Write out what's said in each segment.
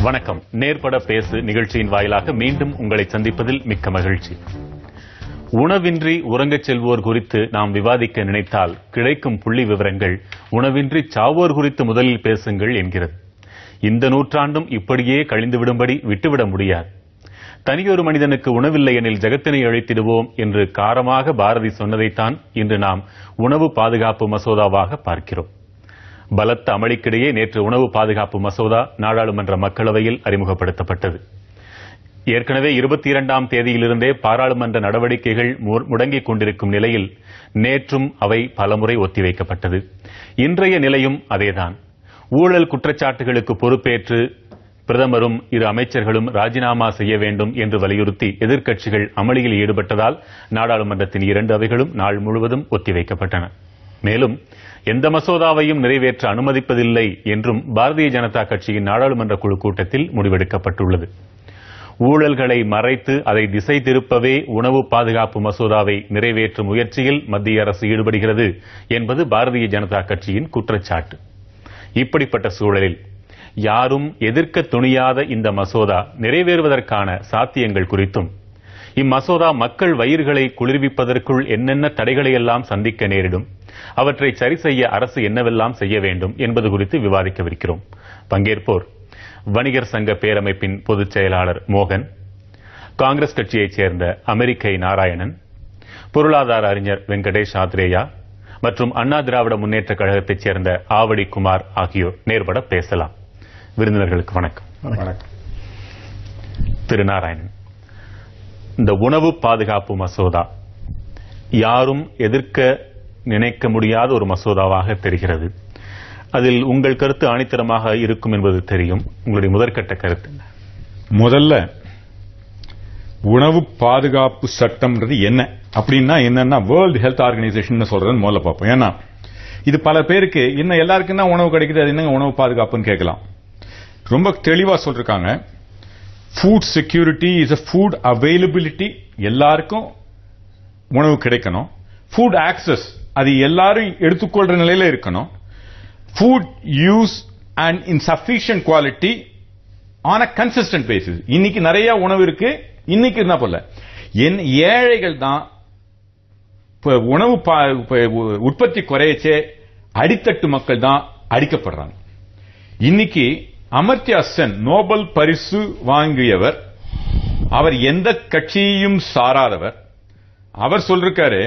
வணக்கம். நேர்பட பேசு நிகழ்ச்சியின் வாயிலாக மீண்டும் உங்களை சந்திப்பதில் மிக்க மகிழ்ச்சி. உணவின்றி உறங்கச் செல்வோர் குறித்து நாம் விவாதிக்க நினைத்தால் கிடைக்கும் புள்ளி விவரங்கள் உணவின்றி சாவோர் குறித்து முதலில் பேசுங்கள் என்கிறது. இந்த நூற்றாண்டும் இப்படியே கழிந்துவிடும்படி விட்டுவிட முடியாது. தனியொரு மனிதனுக்கு உணவில்லை எனில் ஜகத்தினை அழித்திடுவோம் என்று காரமாக பாரதி சொன்னதைத்தான் இன்று நாம் உணவு பாதுகாப்பு மசோதாவாக பார்க்கிறோம். பலத்த அமளிக்கிடையே நேற்று உணவு பாதுகாப்பு மசோதா நாடாளுமன்ற மக்களவையில் அறிமுகப்படுத்தப்பட்டது. ஏற்கனவே 22ஆம் தேதியிலிருந்தே பாராளுமன்ற நடவடிக்கைகள் முடங்கிக் கொண்டிருக்கும் நிலையில் நேற்றும் அவை பலமுறை ஒத்திவைக்கப்பட்டது. இன்றைய நிலையும் அதேதான். ஊழல் குற்றச்சாட்டுகளுக்கு பொறுப்பேற்று பிரதமரும் இரு அமைச்சர்களும் ராஜினாமா செய்ய வேண்டும் என்று வலியுறுத்தி எதிர்க்கட்சிகள் அமளியில் ஈடுபட்டதால் நாடாளுமன்றத்தின் 2 அவைகளும் நாள் முழுவதும் ஒத்திவைக்கப்பட்டன. மேலும் எந்த மசோதாவையும் நிறைவேற்ற அனுமதிப்பதில்லை என்றும் பாரதிய ஜனதா கட்சியின் நாடாளுமன்ற குழு கூட்டத்தில் முடிவெடுக்கப்பட்டுள்ளது. ஊழல்களை மறைத்து அதை திசை திருப்பவே உணவு பாதுகாப்பு மசோதாவை நிறைவேற்றும் முயற்சியில் மத்திய அரசு ஈடுபடுகிறது என்பது பாரதிய ஜனதா கட்சியின் குற்றச்சாட்டு. இப்படிப்பட்ட சூழலில் யாரும் எதிர்க்க துணியாத இந்த மசோதா நிறைவேறுவதற்கான சாத்தியங்கள் குறித்தும் இம்மசோதா மக்கள் வயிறுகளை குளிர்விப்பதற்குள் என்னென்ன தடைகளை எல்லாம் சந்திக்க நேரிடும், அவற்றை சரி செய்ய அரசு என்னவெல்லாம் செய்ய வேண்டும் என்பது குறித்து விவாதிக்கவிருக்கிறோம். பங்கேற்போர் வணிகர் சங்க பேரமைப்பின் பொதுச் செயலாளர் மோகன், காங்கிரஸ் கட்சியைச் சேர்ந்த அமெரிக்கை நாராயணன், பொருளாதார அறிஞர் வெங்கடேஷ் ஆத்ரேயா மற்றும் அண்ணா திராவிட முன்னேற்ற கழகத்தைச் சேர்ந்த ஆவடி குமார் ஆகியோர் நேர்பட பேசலாம். விருந்தினர்களுக்கு வணக்கம். வணக்கம். திரு நாராயணன், இந்த உணவு பாதுகாப்பு மசோதா யாரும் எதிர்க்க நினைக்க முடியாத ஒரு மசோதாவாக தெரிகிறது. அதில் உங்கள் கருத்து ஆணித்தரமாக இருக்கும் என்பது தெரியும். உங்களுடைய முதற்கட்ட கருத்து? முதல்ல உணவு பாதுகாப்பு சட்டம்ன்றது என்ன அப்படின்னா என்னன்னா வேர்ல்டு ஹெல்த் ஆர்கனைசேஷன் சொல்றதுன்னு முதல்ல பார்ப்போம். ஏன்னா இது பல பேருக்கு இன்னும் எல்லாருக்கும் தான் உணவு கிடைக்குது, அது என்னங்க உணவு பாதுகாப்புன்னு கேட்கலாம். ரொம்ப தெளிவா சொல்றாங்க. Food security is a food availability, எல்லாருக்கும் உணவு கிடைக்கணும். ஃபுட் ஆக்சஸ், அது எல்லாரும் எடுத்துக்கொள்ற நிலையில இருக்கணும். Food use and in sufficient quality on a consistent basis. இன்னைக்கு நிறைய உணவு இருக்கு, இன்னைக்கு என்ன போல ஏழைகள் தான் உணவு உற்பத்தி குறையச்சே அடித்தட்டு மக்கள் தான் அடிக்கப்படுறாங்க. இன்னைக்கு அமர்த்தியா சென் நோபல் பரிசு வாங்கியவர், அவர் எந்த கட்சியையும் சாராதவர். அவர் சொல்றாரு,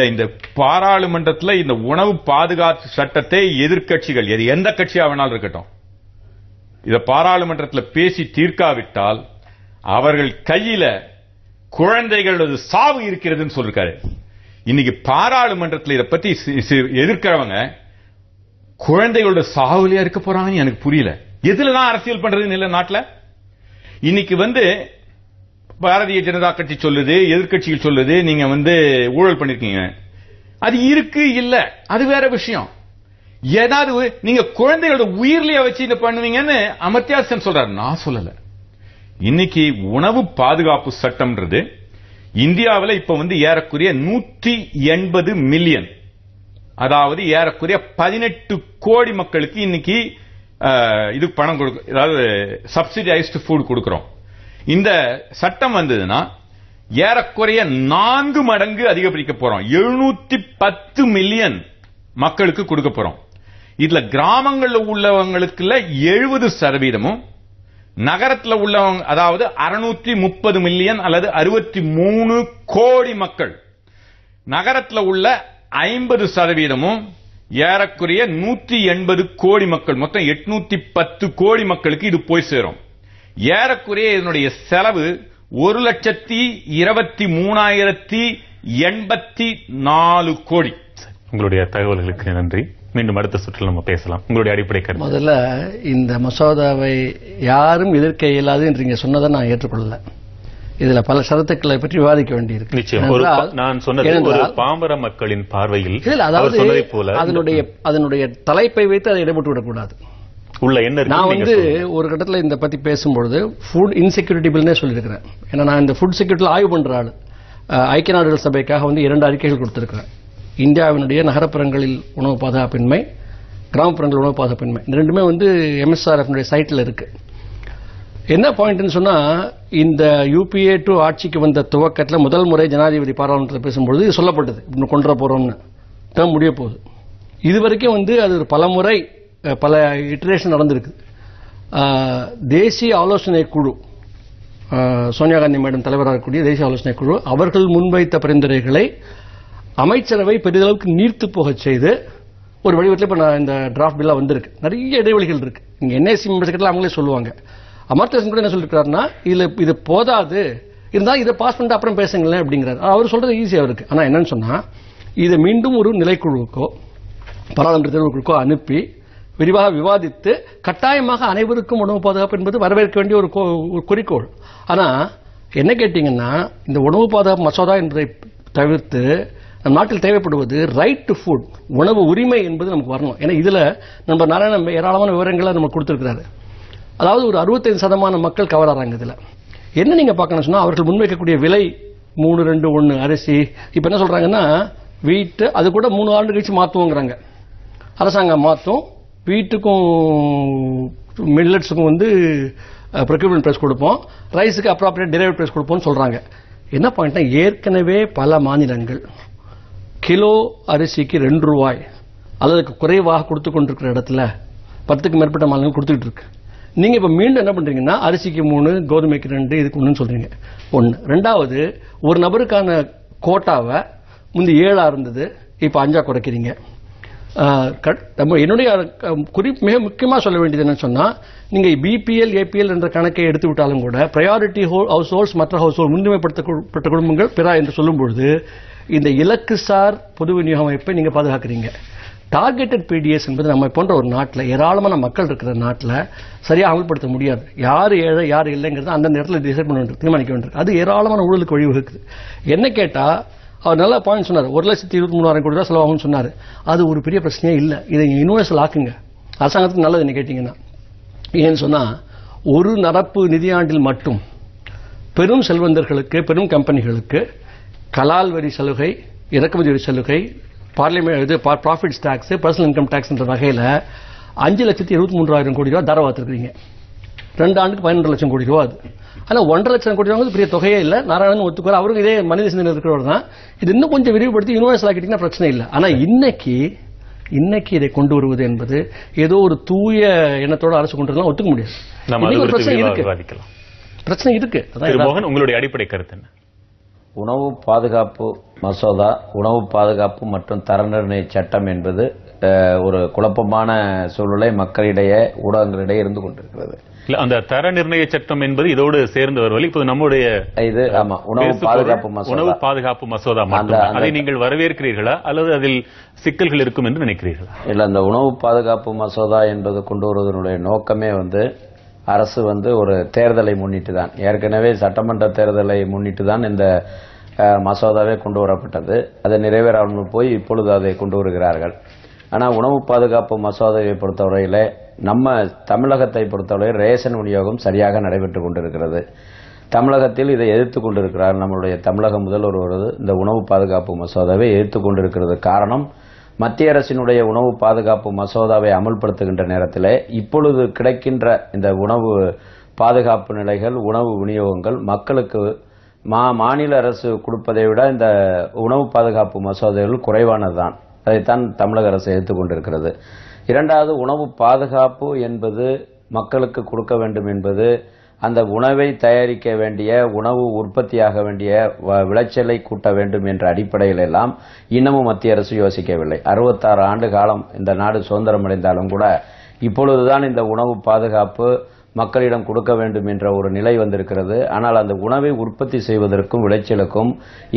இந்த பாராளுமன்றத்தில் இந்த உணவு பாதுகாப்பு சட்டத்தை எதிர்க்கட்சிகள் எந்த கட்சியா வேணாலும் இருக்கட்டும், இத பாராளுமன்றத்தில் பேசி தீர்க்காவிட்டால் அவர்கள் கையில குழந்தைகளது சாவு இருக்கிறதுன்னு சொல்றாரு. இன்னைக்கு பாராளுமன்றத்தில் இதை பத்தி எதிர்க்கிறவங்க குழந்தைகளோட சாவுலையா இருக்க போறாங்கன்னு எனக்கு புரியல. எதுலதான் அரசியல் பண்றதுன்னு இல்ல நாட்டில். இன்னைக்கு பாரதிய ஜனதா கட்சி சொல்லுது, எதிர்க்கட்சிகள் சொல்லுது, நீங்க ஊழல் பண்ணிருக்கீங்க. அது இருக்கு இல்ல அது வேற விஷயம். ஏதாவது நீங்க குழந்தைகளோட உயிர்லயே வச்சு இதை பண்ணுவீங்கன்னு அமர்த்தியா சென் சொல்றாரு, நான் சொல்லல. இன்னைக்கு உணவு பாதுகாப்பு சட்டம்ன்றது இந்தியாவில் இப்ப ஏறக்குறைய 180 மில்லியன், அதாவது ஏறக்குறைய 18 கோடி மக்களுக்கு இன்னைக்கு இது பணம் கொடுக்க, அதாவது சப்சிடைஸ்டு ஃபுட் கொடுக்கிறோம். இந்த சட்டம் வந்ததுன்னா ஏறக்குறைய 4 மடங்கு அதிகரிக்க போறோம். 710 மில்லியன் மக்களுக்கு கொடுக்க போறோம். இதுல கிராமங்கள்ல உள்ளவங்களுக்கு 70%, நகரத்தில் உள்ளவங்க அதாவது 630 மில்லியன் அல்லது 63 கோடி மக்கள், நகரத்தில் உள்ள 50%, ஏறக்குறைய 180 கோடி மக்கள், மொத்தம் 810 கோடி மக்களுக்கு இது போய் சேரும். ஏறக்குறைய இதனுடைய செலவு 1,23,084 கோடி. உங்களுடைய தகவல்களுக்கு நன்றி. மீண்டும் அடுத்த சுற்றில் நம்ம பேசலாம். உங்களுடைய அடிப்படை கருத்து. முதல்ல இந்த மசோதாவை யாரும் எதிர்க்க இயலாது என்று நீங்க சொன்னதை நான் ஏற்றுக்கொள்ளல. இதுல பல ஷரத்துக்களை பற்றி விவாதிக்க வேண்டியிருக்கு. நிச்சயம். நான் சொன்னது ஒரு பாமர மக்களின் பார்வையில் அதாவது அதனுடைய தலைப்பை வைத்து அதை இடப்பட்டு விடக்கூடாது. உள்ள என்ன நான் ஒரு கட்டத்தில் இந்த பத்தி பேசும்பொழுது ஃபுட் இன்செக்யூரிட்டி பில்னே சொல்லியிருக்கிறேன். ஏன்னா நான் இந்த ஃபுட் செக்யூரிட்டியில் ஆய்வு பண்ற ஆள். ஐக்கிய நாடுகள் சபைக்காக 2 அறிக்கைகள் கொடுத்திருக்கிறேன். இந்தியாவினுடைய நகரப்புறங்களில் உணவு பாதுகாப்பின்மை, கிராமப்புறங்கள் உணவு பாதுகாப்பின்மை, இந்த ரெண்டுமே MSRF சைட்ல இருக்கு. என்ன பாயிண்ட்னு சொன்னா, இந்த யுபிஏ டு ஆட்சிக்கு வந்த துவக்கத்தில் முதல் முறை ஜனாதிபதி பாராளுமன்றத்தில் பேசும்பொழுது இது சொல்லப்பட்டது, இன்னும் கொண்டு போறோம்னு. டேர்ம் முடிய போகுது. இதுவரைக்கும் அது பல முறை பல இட்டரேஷன் நடந்திருக்கு. தேசிய ஆலோசனை குழு, சோனியா காந்தி மேடம் தலைவராக இருக்கக்கூடிய தேசிய ஆலோசனை குழு அவர்கள் முன்வைத்த பரிந்துரைகளை அமைச்சரவை பெரிதளவுக்கு நீர்த்து போக செய்து ஒரு வடிவத்தில் இப்ப இந்த டிராஃப்ட் பில்லா வந்திருக்கு. நிறைய இடைவெளிகள் இருக்கு. இங்க என்ஐசி மெம்பர்ஸ் கிட்ட அவங்களே சொல்லுவாங்க. அமர்த்தியன் கூட என்ன சொல்லிருக்காருன்னா, இது போதாது, இருந்தாலும் இதை பாஸ் பண்ணிட்டு அப்புறம் பேசுங்களேன் அப்படிங்கிறார். அவர் சொல்றது ஈஸியா இருக்கு. ஆனா என்னன்னு சொன்னா, இதை மீண்டும் ஒரு நிலைக்குழுவுக்கோ பாராளுமன்ற தேர்வுக்குழுக்கோ அனுப்பி விரிவாக விவாதித்து கட்டாயமாக அனைவருக்கும் உணவு பாதுகாப்பு என்பது வரவேற்க வேண்டிய ஒரு குறிக்கோள். ஆனா என்ன கேட்டீங்கன்னா, இந்த உணவு பாதுகாப்பு மசோதா என்பதை தவிர்த்து நம் நாட்டில் தேவைப்படுவது ரைட் டு ஃபுட், உணவு உரிமை என்பது நமக்கு வரணும். ஏன்னா இதுல நம்ம நாராயண ஏராளமான விவரங்களை நம்ம கொடுத்திருக்கிறாரு. அதாவது ஒரு 65% மக்கள் கவர் ஆறாங்க. இதுல என்ன நீங்க பார்க்கணும் சொன்னா, அவர்கள் முன்வைக்கக்கூடிய விலை 3-2-1 அரிசி இப்ப என்ன சொல்றாங்கன்னா, வீட்டு அது கூட 3 ஆண்டு கழிச்சு மாத்துவோங்கிறாங்க. அரசாங்கம் மாத்தும், வீட்டுக்கும் மில்லட்ஸுக்கும் ப்ரொக்யூர்மெண்ட் பிரைஸ் கொடுப்போம், ரைஸுக்கு அப்ராப்ரியேட் டெரிவேட் பிரைஸ் கொடுப்போம்னு சொல்றாங்க. என்ன பாயிண்ட்னா, ஏற்கனவே பல மாநிலங்கள் கிலோ அரிசிக்கு 2 ரூபாய் அல்லதுக்கு குறைவாக கொடுத்து கொண்டிருக்கிற இடத்துல 10க்கும் மேற்பட்ட மாநிலங்கள் கொடுத்துட்டு இருக்கு. நீங்க இப்ப மீண்டும் என்ன பண்றீங்கன்னா, அரிசிக்கு 3, கோதுமைக்கு 2, இதுக்கு 1 சொல்றீங்க. 1. 2வது, ஒரு நபருக்கான கோட்டாவை முந்தி 7 இருந்தது, இப்ப 5 குறைக்கிறீங்க. என்னுடைய மிக முக்கியமா சொல்ல வேண்டியது என்ன சொன்னா, நீங்க பிபிஎல் ஏபிஎல் என்ற கணக்கை எடுத்து விட்டாலும் கூட பிரையாரிட்டி ஹவுஸ் ஹோல்ட்ஸ், மற்ற ஹவுஸ் ஹோல்ட், முன்னுரிமைப்படுத்தப்பட்ட குடும்பங்கள் பிற என்று சொல்லும் பொழுது இந்த இலக்குசார் பொது விநியோக அமைப்பை நீங்க பாதுகாக்கிறீங்க. டார்கெட்டட் பிடிஎஸ் என்பது நம்ம போன்ற ஒரு நாட்டில், ஏராளமான மக்கள் இருக்கிற நாட்டில் சரியாக அமல்படுத்த முடியாது. யார் ஏழை யார் இல்லைங்கிறது அந்தந்த இடத்துல டிசைட் பண்ண வேண்டும், தீர்மானிக்க வேண்டும். அது ஏராளமான ஊழலுக்கு வழிவகுக்குது. என்ன கேட்டா, அவர் நல்ல பாயிண்ட் சொன்னார். 1,23,000 கோடி ரூபாய் செலவாகும்னு சொன்னார். அது ஒரு பெரிய பிரச்சனையே இல்லை. இதை யூனிவர்சல் ஆக்குங்க, அரசாங்கத்துக்கு நல்லது என்ன கேட்டீங்கன்னா. ஏன்னு சொன்னா, ஒரு நடப்பு நிதியாண்டில் மட்டும் பெரும் செல்வந்தர்களுக்கு, பெரும் கம்பெனிகளுக்கு கலால் வரி சலுகை, இறக்குமதி வரி சலுகை, parliament profits tax, personal income tax என்ற வகையில் 5,23,000 கோடி ரூபாய் தாரவாத்திருக்கிறீங்க. 2 ஆண்டுக்கு 12 லட்சம் கோடி ரூபாய். அது ஆனா 1.5 லட்சம் கோடி ரூபாய் பெரிய தொகையே இல்லை. நாராயணன் ஒத்துக்குவார், அவருக்கு இதே மனித சிந்தனை இருக்கிறவர் தான். இது இன்னும் கொஞ்சம் விரிவுபடுத்தி யூனிவர்சல் ஆக்கிட்டீங்கன்னா பிரச்சனை இல்லை. ஆனா இன்னைக்கு இதை கொண்டு வருவது என்பது ஏதோ ஒரு தூய எண்ணத்தோட அரசு கொண்டு வரலாம், ஒத்துக்க முடியாது. பிரச்சனை இருக்கு. உங்களுடைய அடிப்படை கருத்து என்ன? உணவு பாதுகாப்பு மசோதா, உணவு பாதுகாப்பு மற்றும் தர நிர்ணய சட்டம் என்பது ஒரு குழப்பமான சூழ்நிலை மக்களிடையே, ஊடகங்களிடையே இருந்து கொண்டிருக்கிறது. அந்த தர நிர்ணய சட்டம் என்பது இதோடு சேர்ந்து வருவதில் இப்போது நம்முடைய இது உணவு பாதுகாப்பு மசோதா அதை நீங்கள் வரவேற்கிறீர்களா அல்லது அதில் சிக்கல்கள் இருக்கும் என்று நினைக்கிறீர்களா? இல்ல, அந்த உணவு பாதுகாப்பு மசோதா என்பது கொண்டு வருவதனுடைய நோக்கமே அரசு ஒரு தேர்தலை முன்னிட்டு தான், ஏற்கனவே சட்டமன்ற தேர்தலை முன்னிட்டு தான் இந்த மசோதாவே கொண்டு வரப்பட்டது. அதை நிறைவேறாமல் போய் இப்பொழுது அதை கொண்டு வருகிறார்கள். ஆனால் உணவு பாதுகாப்பு மசோதாவை பொறுத்தவரையில் நம்ம தமிழகத்தை பொறுத்தவரை ரேஷன் விநியோகம் சரியாக நடைபெற்றுக் கொண்டிருக்கிறது. தமிழகத்தில் இதை எதிர்த்து கொண்டிருக்கிறார். நம்மளுடைய தமிழக முதல்வர் இந்த உணவு பாதுகாப்பு மசோதாவை எதிர்த்து கொண்டிருக்கிறது. காரணம், மத்திய அரசினுடைய உணவு பாதுகாப்பு மசோதாவை அமல்படுத்துகின்ற நேரத்தில் இப்பொழுது கிடைக்கின்ற இந்த உணவு பாதுகாப்பு நிலைகள், உணவு விநியோகங்கள் மக்களுக்கு மாநில அரசு கொடுப்பதை விட இந்த உணவு பாதுகாப்பு மசோதாவில் குறைவானதுதான். அதைத்தான் தமிழக அரசு எடுத்துக் கொண்டிருக்கிறது. இரண்டாவது, உணவு பாதுகாப்பு என்பது மக்களுக்கு கொடுக்க வேண்டும் என்பது அந்த உணவை தயாரிக்க வேண்டிய, உணவு உற்பத்தியாக வேண்டிய விளைச்சலை கூட்ட வேண்டும் என்ற அடிப்படையில் எல்லாம் இன்னமும் மத்திய அரசு யோசிக்கவில்லை. 66 ஆண்டு காலம் இந்த நாடு சுதந்திரம் அடைந்தாலும் கூட இப்பொழுதுதான் இந்த உணவு பாதுகாப்பு மக்களிடம் கொடுக்க வேண்டும் என்ற ஒரு நிலை வந்திருக்கிறது. ஆனால் அந்த உணவை உற்பத்தி செய்வதற்கும் விளைச்சலுக்கும்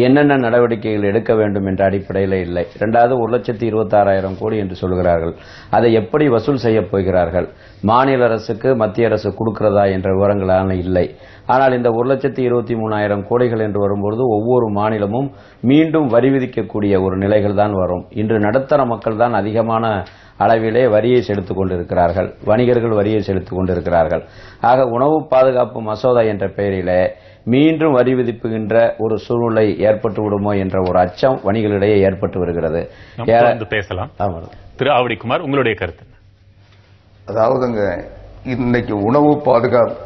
என்னென்ன நடவடிக்கைகள் எடுக்க வேண்டும் என்ற அடிப்படையில் இல்லை. இரண்டாவது, 1,26,000 கோடி என்று சொல்கிறார்கள். அதை எப்படி வசூல் செய்ய போகிறார்கள்? மாநில அரசுக்கு மத்திய அரசு கொடுக்கிறதா என்ற விவரங்களான இல்லை. ஆனால் இந்த 1,23,000 கோடிகள் என்று வரும்போது ஒவ்வொரு மாநிலமும் மீண்டும் வரி விதிக்கக்கூடிய ஒரு நிலைகள் தான் வரும். இன்று நடுத்தர மக்கள் தான் அதிகமான அளவிலே வரியை செலுத்திக் கொண்டிருக்கிறார்கள், வணிகர்கள் வரியை செலுத்திக் கொண்டிருக்கிறார்கள். ஆக உணவு பாதுகாப்பு மசோதா என்ற பெயரிலே மீண்டும் வரி விதிப்புகின்ற ஒரு சூழ்நிலை ஏற்பட்டு விடுமோ என்ற ஒரு அச்சம் வணிகர்களிடையே ஏற்பட்டு வருகிறது. பேசலாம். திரு ஆவடிக்குமார், உங்களுடைய கருத்து? அதாவதுங்க, இன்னைக்கு உணவு பாதுகாப்பு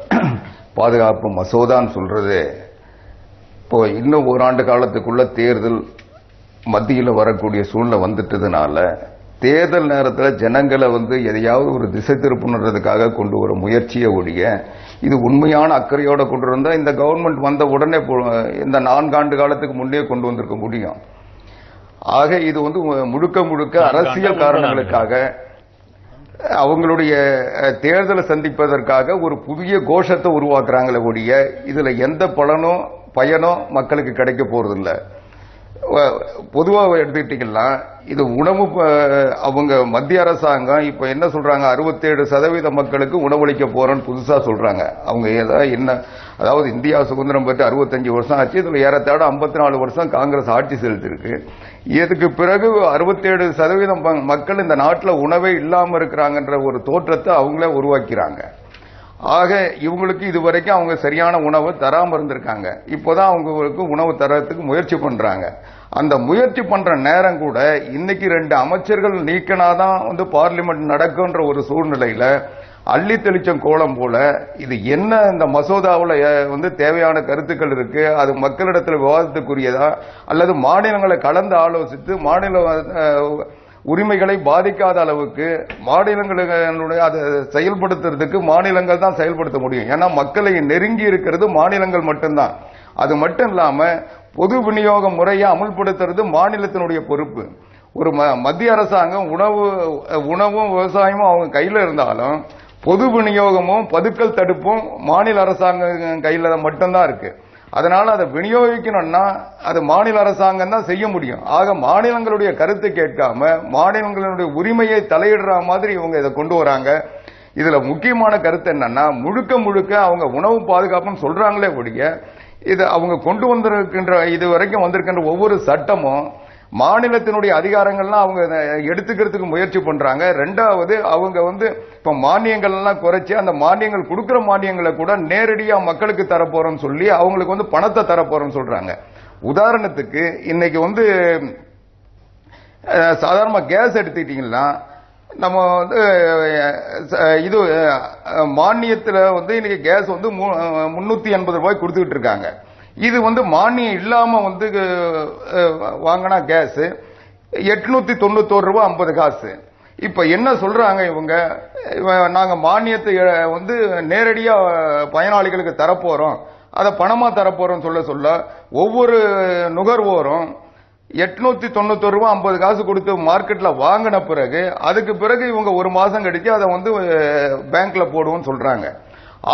பாதுகாப்பு மசோதான்னு சொல்றது, இப்போ இன்னும் ஓராண்டு காலத்துக்குள்ள தேர்தல் மத்தியில் வரக்கூடிய சூழ்நிலை வந்துட்டதுனால தேர்தல் நேரத்தில் ஜனங்களை எதையாவது ஒரு திசை திருப்புன்றதுக்காக கொண்டு வர முயற்சியை ஒழிய, இது உண்மையான அக்கறையோட கொண்டு வந்தா இந்த கவர்மெண்ட் வந்த உடனே இந்த 4 ஆண்டு காலத்துக்கு முன்னே கொண்டு வந்திருக்க முடியும். ஆக இது முழுக்க முழுக்க அரசியல் காரணங்களுக்காக அவங்களுடைய தேர்தலை சந்திப்பதற்காக ஒரு புதிய கோஷத்தை உருவாக்குறாங்களே ஒழிய இதுல எந்த பயனோ மக்களுக்கு கிடைக்க போறதில்லை. பொதுவாக எடுத்துக்கிட்டீங்கன்னா இது உணவு, அவங்க மத்திய அரசாங்கம் இப்ப என்ன சொல்றாங்க, 67% மக்களுக்கு உணவளிக்க போறோம்னு புதுசா சொல்றாங்க. அவங்க என்ன, அதாவது இந்தியா சுதந்திரம் பெற்று 65 வருஷம் ஆச்சு, இதுல ஏறத்தாழ 54 வருஷம் காங்கிரஸ் ஆட்சி செலுத்திருக்கு. இதுக்கு பிறகு 67% மக்கள் இந்த நாட்டில் உணவே இல்லாம இருக்கிறாங்கன்ற ஒரு தோற்றத்தை அவங்களே உருவாக்கிறாங்க. ஆக இவங்களுக்கு இதுவரைக்கும் அவங்க சரியான உணவு தராம இருந்திருக்காங்க. இப்போதான் அவங்களுக்கு உணவு தரத்துக்கு முயற்சி பண்றாங்க. அந்த முயற்சி பண்ற நேரம் கூட இன்னைக்கு 2 அமைச்சர்கள் நீக்கினாதான் பார்லிமெண்ட் நடக்கும்ன்ற ஒரு சூழ்நிலையில அள்ளி தெளிச்சம் கோலம் போல இது என்ன, இந்த மசோதாவில் தேவையான கருத்துக்கள் இருக்கு, அது மக்களிடத்தில் விவாதத்துக்குரியதா அல்லது மாநிலங்களை கலந்து ஆலோசித்து மாநில உரிமைகளை பாதிக்காத அளவுக்கு மாநிலங்களுடைய அதை செயல்படுத்துறதுக்கு மாநிலங்கள் தான் செயல்படுத்த முடியும். ஏன்னா மக்களை நெருங்கி இருக்கிறது மாநிலங்கள் மட்டும்தான். அது மட்டும் இல்லாம பொது விநியோக முறையை அமுல்படுத்துறது மாநிலத்தினுடைய பொறுப்பு. ஒரு மத்திய அரசாங்கம் உணவும் விவசாயமும் அவங்க கையில இருந்தாலும் பொது விநியோகமும் பதுக்கல் தடுப்பும் மாநில அரசாங்கம் கையில மட்டும்தான் இருக்கு. அதனால அதை விநியோகிக்கணும்னா அது மாநில அரசாங்கம் தான் செய்ய முடியும். ஆக மாநிலங்களுடைய கருத்தை கேட்காம மாநிலங்களுடைய உரிமையை தலையிடுற மாதிரி இவங்க இதை கொண்டு வராங்க. இதுல முக்கியமான கருத்து என்னன்னா, முழுக்க முழுக்க அவங்க உணவு பாதுகாப்புன்னு சொல்றாங்களே ஒழிய இது அவங்க கொண்டு வந்திருக்கின்ற இது வரைக்கும் வந்திருக்கின்ற ஒவ்வொரு சட்டமும் மாநிலத்தினுடைய அதிகாரங்கள்லாம் அவங்க எடுத்துக்கிறதுக்கு முயற்சி பண்றாங்க. ரெண்டாவது அவங்க இப்ப மானியங்கள் எல்லாம் குறைச்சி அந்த மானியங்கள் கொடுக்கிற மானியங்களை கூட நேரடியா மக்களுக்கு தரப்போறோம்னு சொல்லி அவங்களுக்கு பணத்தை தரப்போறோம்னு சொல்றாங்க. உதாரணத்துக்கு இன்னைக்கு சாதாரண கேஸ் எடுத்துக்கிட்டீங்கன்னா நம்ம இது மானியத்தில் இன்னைக்கு கேஸ் 380 ரூபாய் கொடுத்துக்கிட்டு இருக்காங்க. இது மானியம் இல்லாம வாங்கினா கேஸ் 891 ரூபாய் 50 காசு. இப்ப என்ன சொல்றாங்க இவங்க, நாங்க மானியத்தை நேரடியா பயனாளிகளுக்கு தரப்போறோம், அதை பணமா தரப்போறோம் சொல்ல ஒவ்வொரு நுகர்வோரும் 891 ரூபாய் 50 காசு கொடுத்து மார்க்கெட்ல வாங்கின பிறகு அதுக்கு பிறகு இவங்க ஒரு மாசம் கழிச்சு அதை பேங்க்ல போடுவோம் சொல்றாங்க.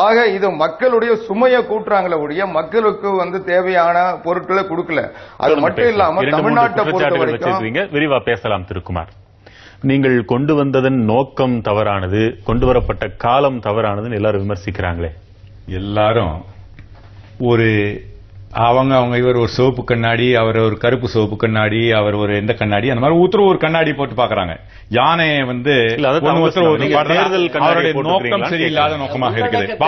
ஆக இது மக்களுடைய சுமையை கூட்டுறாங்களே ஒழிய மக்களுக்கு தேவையான பொருட்களை கொடுக்கல. அது மட்டும் இல்லாம தமிழ்நாட்டை பொறுத்த வரைக்கும் விரிவா பேசலாம். திருக்குமார், நீங்கள் கொண்டு வந்ததன் நோக்கம் தவறானது, கொண்டு வரப்பட்ட காலம் தவறானதுன்னு எல்லாரும் விமர்சிக்கிறாங்களே. எல்லாரும் அவங்க இவர் ஒரு சிவப்பு கண்ணாடி, அவர் ஒரு கருப்பு சிவப்பு கண்ணாடி, அவர் ஒரு எந்த கண்ணாடி, அந்த மாதிரி ஒரு கண்ணாடி போட்டு பாக்குறாங்க. யானையை அவருடைய நோக்கம் சரியில்லாத நோக்கமாக இருக்குது.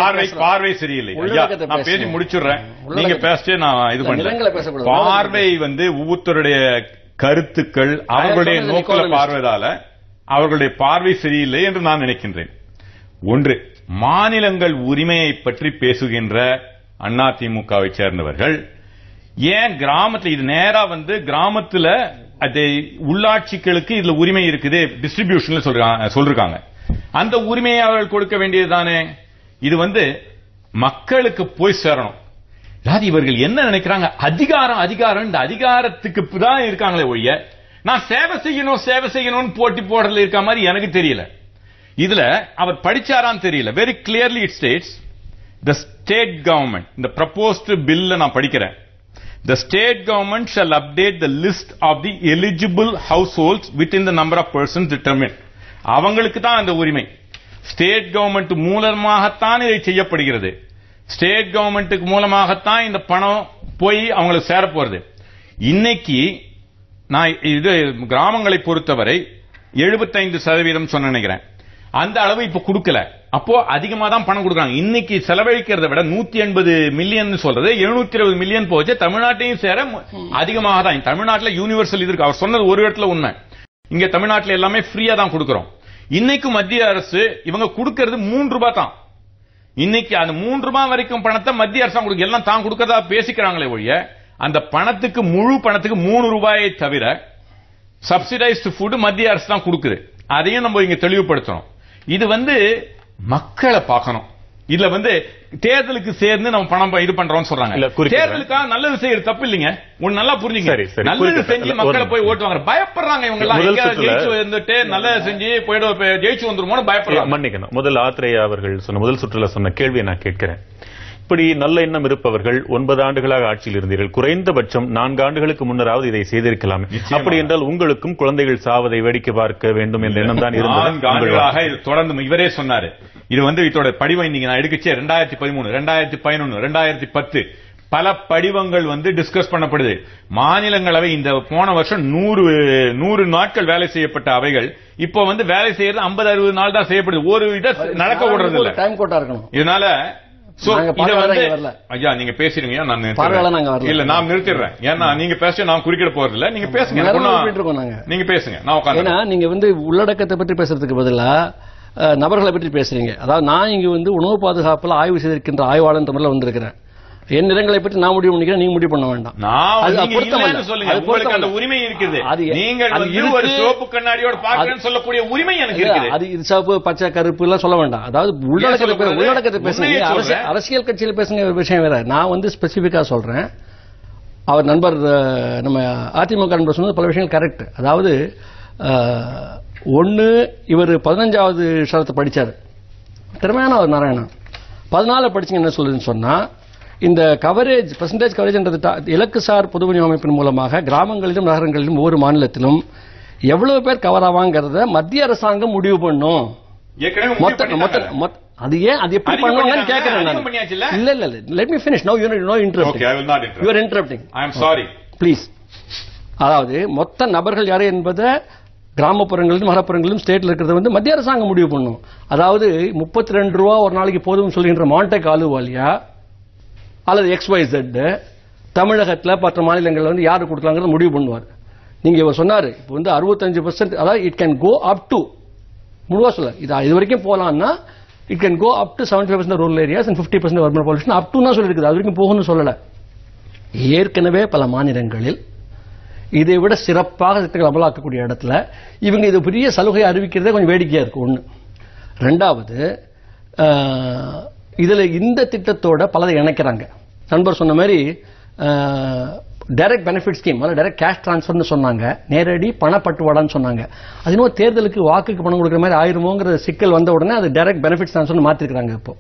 பார்வை சரியில்லை. நான் பேசி முடிச்சுடுறேன், நீங்க பேசிட்டு நான் இது பண்றேன். பார்வை ஒவ்வொருத்தருடைய கருத்துக்கள் அவர்களுடைய நோக்கில பார்வைதால அவர்களுடைய பார்வை சரியில்லை என்று நான் நினைக்கின்றேன். ஒன்று, மாநிலங்கள் உரிமையை பற்றி பேசுகின்ற அதிமுகவை சேர்ந்தவர்கள் ஏன் கிராமத்தில் இது நேரா கிராமத்தில் உள்ளாட்சிகளுக்கு இதுல உரிமை இருக்குது டிஸ்ட்ரிபியூஷன்ல சொல்றாங்க. அந்த உரிமையை அவர்கள் கொடுக்க வேண்டியதுதானே. இது மக்களுக்கு போய் சேரணும். அதாவது இவர்கள் என்ன நினைக்கிறாங்க, அதிகாரம் இந்த அதிகாரத்துக்கு தான் இருக்காங்களே ஒழிய நான் சேவை செய்யணும் போட்டி போடுறதுல இருக்க மாதிரி எனக்கு தெரியல. இதுல அவர் படிச்சாரான்னு தெரியல. Very clearly it states the state government, இந்த proposed bill நான் படிக்கிறேன். The state government shall update the list of the eligible households within the number of persons determined. அவங்களுக்கு தான் அந்த உரிமை. ஸ்டேட் கவர்மெண்ட் மூலமாகத்தான் இதை செய்யப்படுகிறது. ஸ்டேட் கவர்மெண்ட்டுக்கு மூலமாகத்தான் இந்த பணம் போய் அவங்களுக்கு சேர போறது. இன்னைக்கு நான் இது கிராமங்களை பொறுத்தவரை 75% சொன்ன நினைக்கிறேன். அந்த அளவு இப்ப கொடுக்கல. அப்போ அதிகமா தான் பணம் கொடுக்குறாங்க. இன்னைக்கு செலவழிக்கிறத விட 180 மில்லியன் சொல்றது 720 மில்லியன் போச்சு. தமிழ்நாட்டையும் சேர அதிகமாக தான். தமிழ்நாட்டில் யூனிவர்சல் இது இருக்கு. அவர் சொன்னது ஒரு இடத்துல உண்மை. இங்க தமிழ்நாட்டில் எல்லாமே ஃப்ரீயா தான் கொடுக்கிறோம். இன்னைக்கு மத்திய அரசு இவங்க கொடுக்கிறது 3 ரூபாய் தான். இன்னைக்கு அந்த 3 ரூபாய் வரைக்கும் பணத்தை மத்திய அரசாங்கம் கொடுக்க எல்லாம் தான் கொடுக்கறதா பேசிக்கிறாங்களே ஒழிய அந்த பணத்துக்கு முழு பணத்துக்கு 3 ரூபாயை தவிர சப்சிடைஸ்டு ஃபுட் மத்திய அரசு தான் கொடுக்குது. அதையும் நம்ம இங்க தெளிவுபடுத்தணும். இது மக்களை பார்க்கணும். இதுல தேர்தலுக்கு சேர்ந்து நம்ம பணம் இது பண்றோம் சொல்றாங்க. தேர்தலுக்காக நல்லது செய்யறது தப்பு இல்லைங்க. ஒன்னு நல்லா புரிஞ்சுங்க. நல்லது செஞ்சு மக்களை போய் ஓட்டு வாங்க பயப்படுறாங்க. இவங்க எல்லாம் ஜெயிச்சு வந்துட்டு நல்லது செஞ்சு போயிட்டு ஜெயிச்சு வந்துருமோன்னு பயப்படுறாங்க. மன்னிக்கணும். முதல் ஆத்ரேயா அவர்கள் சொன்ன முதல் சுற்றுல சொன்ன கேள்வியை நான் கேட்கிறேன். இப்படி நல்ல எண்ணம் இருப்பவர்கள் 9 ஆண்டுகளாக ஆட்சியில் இருந்தீர்கள். குறைந்தபட்சம் 4 ஆண்டுகளுக்கு முன்னராவது இதை செய்திருக்கலாம். அப்படி என்றால் உங்களுக்கும் குழந்தைகள் சாவதை வேடிக்கை பார்க்க வேண்டும் என்ற எண்ணம் தான் இருந்தது. 4 ஆண்டுகளாக தொடர்ந்து இவரே சொன்னாரு. இது இதோட படிவம் இன்னைக்கு நான் எடுக்கச்சே 2013, 2011, 2010 பல படிவங்கள் டிஸ்கஸ் பண்ணப்படுது. மாநிலங்களவை இந்த போன வருஷம் 100 நாட்கள் வேலை செய்யப்பட்ட அவைகள் இப்போ வேலை செய்யறது 50-60 நாள் தான் செய்யப்படுது. ஒரு நடக்க விடுறது இல்ல. டைம் கோட்டா இருக்கணும். இதனால ஐயா நீங்க பேசுறீங்க, நான் இல்ல நான் நிறுத்திடுறேன். ஏன்னா நீங்க பேச நான் குறுக்கிட போறது இல்ல. நீங்க பேசுங்க, நீங்க பேசுங்க, நான் உட்கார்ந்து. நீங்க உள்ளடக்கத்தை பற்றி பேசுறதுக்கு பதிலா நபர்களை பற்றி பேசுறீங்க. அதாவது நான் இங்க உணவு பாதுகாப்புல ஆய்வு செய்திருக்கின்ற ஆய்வாளர் முறையில் வந்திருக்கிறேன். என் நிறங்களை பற்றி நான் முடிவு பண்ணிக்கிறேன், நீங்க முடிவு பண்ண வேண்டாம். அந்த உரிமை இருக்குது. நீங்கள் ஒரு சிவப்பு கண்ணாடியோட பார்க்கறேன்னு சொல்லக்கூடிய உரிமை எனக்கு இருக்குது. அது சிவப்பு பச்சை கருப்பு எல்லாம் சொல்ல வேண்டாம். அதாவது உள்ளடக்கத்தை பேசுங்க. அரசியல் கட்சியில் பேசுங்க ஒரு விஷயம் வேற. நான் ஸ்பெசிபிக்கா சொல்றேன். அவர் நண்பர் நம்ம அதிமுக நண்பர் சொன்னது பல விஷயங்கள் கரெக்ட். அதாவது ஒன்னு இவர் 15வது ஷரத்தை படிச்சாரு, திறமையான ஒரு நாராயணன். 14 படிச்சீங்க என்ன சொல்லுதுன்னு சொன்னா, இந்த கவரேஜ் பெர்சன்டேஜ் கவரேஜ்ன்றது இலக்குசார் பொது விநியோக அமைப்பின் மூலமாக கிராமங்களிலும் நகரங்களிலும் ஒவ்வொரு மாநிலத்திலும் எவ்வளவு பேர் கவர் ஆவாங்கிறத மத்திய அரசாங்கம் முடிவு பண்ணும். அது ஏன் அது எப்படி பண்ணுவாங்கன்னு கேட்கிறேன் நான். இல்ல இல்ல let me finish. Now you know interrupting. You are interrupting. I am sorry. Please. அதாவது மொத்த நபர்கள் யாரு என்பதை கிராமப்புறங்களிலும் நகரப்புறங்களிலும் ஸ்டேட்ல இருக்கிறது மத்திய அரசாங்கம் முடிவு பண்ணும். அதாவது 32 ரூபா ஒரு நாளைக்கு போதும் சொல்கின்ற மாண்டே காலுவாலியா அல்லது XYZ தமிழகத்தில் மற்ற மாநிலங்களில் யாரு கொடுக்கலாங்கிறது முடிவு பண்ணுவார். நீங்க இவர் சொன்னாரு இப்போ 65%, அதாவது it can go up to, முழுவா சொல்ல இது வரைக்கும் போலாம்னா it can go up to 75% rural areas and 50% urban population up to சொல்லி இருக்குது. அது வரைக்கும் போகணும்னு சொல்லல. ஏற்கனவே பல மாநிலங்களில் இதை விட சிறப்பாக திட்டங்கள் அமலாக்கக்கூடிய இடத்துல இவங்க இது பெரிய சலுகை அறிவிக்கிறதே கொஞ்சம் வேடிக்கையா இருக்கு. ஒண்ணு. ரெண்டாவது, இதுல இந்த திட்டத்தோட பலதை இணைக்கிறாங்க. நண்பர் சொன்ன மாதிரி direct benefit scheme, direct cash டிரான்ஸ்ஃபர்னு சொன்னாங்க, நேரடி பணப்பட்டுவாடான்னு சொன்னாங்க. அது இன்னும் தேர்தலுக்கு வாக்குக்கு பணம் கொடுக்குற மாதிரி ஆயிருமோங்கிற சிக்கல் வந்த உடனே அது டைரக்ட் பெனிஃபிட் டிரான்ஸ்ஃபர் மாத்திருக்காங்க. இப்போ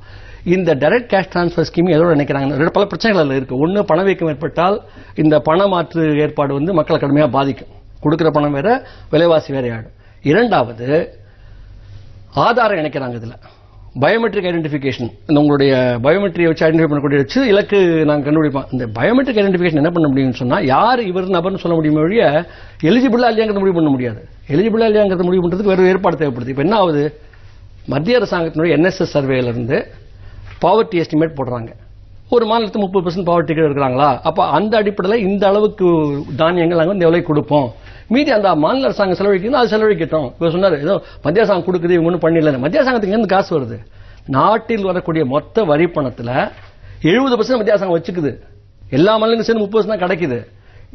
இந்த டைரக்ட் கேஷ் டிரான்ஸ்ஃபர் ஸ்கீம் எதோட நினைக்கிறாங்க? பல பிரச்சனைகள் அதில் இருக்கு. ஒன்று, பணவீக்கம் ஏற்பட்டால் இந்த பண மாற்று ஏற்பாடு மக்களை கடுமையாக பாதிக்கும். கொடுக்கிற பணம் வேற, விலைவாசி வேற ஆயிடும். இரண்டாவது, ஆதாரம் இணைக்கிறாங்க. இதுல பயோமெட்ரிக் ஐடென்டிஃபிகேஷன், உங்களுடைய பயோமெட்ரியை வச்சு ஐடென்டிஃபை பண்ணக்கூடிய வச்சு இலக்கு நாங்கள் கண்டுபிடிப்போம். இந்த பயோமெட்ரிக் ஐடென்டிஃபிகேஷன் என்ன பண்ண முடியும்னு சொன்னா, யார் இவர் நபர்னு சொல்ல முடியுமே ஒழிய எலிஜிபிளா இல்லையாங்கிறத முடிவு பண்ண முடியாது. எலிஜிபிளா இல்லையாங்கிறத முடிவு பண்றதுக்கு வேறு ஏற்பாடு தேவைப்படுது. இப்போ என்ன ஆகுது, மத்திய அரசாங்கத்தினுடைய NSS சர்வேல இருந்து பாவர்ட்டி எஸ்டிமேட் போடுறாங்க. ஒரு மாநிலத்தில் 30% பாவர்ட்டி இருக்கிறாங்களா, அப்ப அந்த அடிப்படையில் இந்த அளவுக்கு தானியங்கள் நாங்கள் இந்த விலை கொடுப்போம், மீதி அந்த மாநில அரசாங்கம் செலவழிக்கணும், அது செலவழிக்கட்டும். இவர் சொன்னார் ஏதோ மத்திய அரசாங்கம் கொடுக்குது, இவங்க ஒன்றும் பண்ணல. மத்திய அரசாங்கத்துக்கு எங்க காசு வருது? நாட்டில் வரக்கூடிய மொத்த வரி பணத்துல 70% மத்திய அரசாங்கம் வச்சுக்குது. எல்லா மாநிலங்களும் சேர்ந்து 30% தான் கிடைக்குது.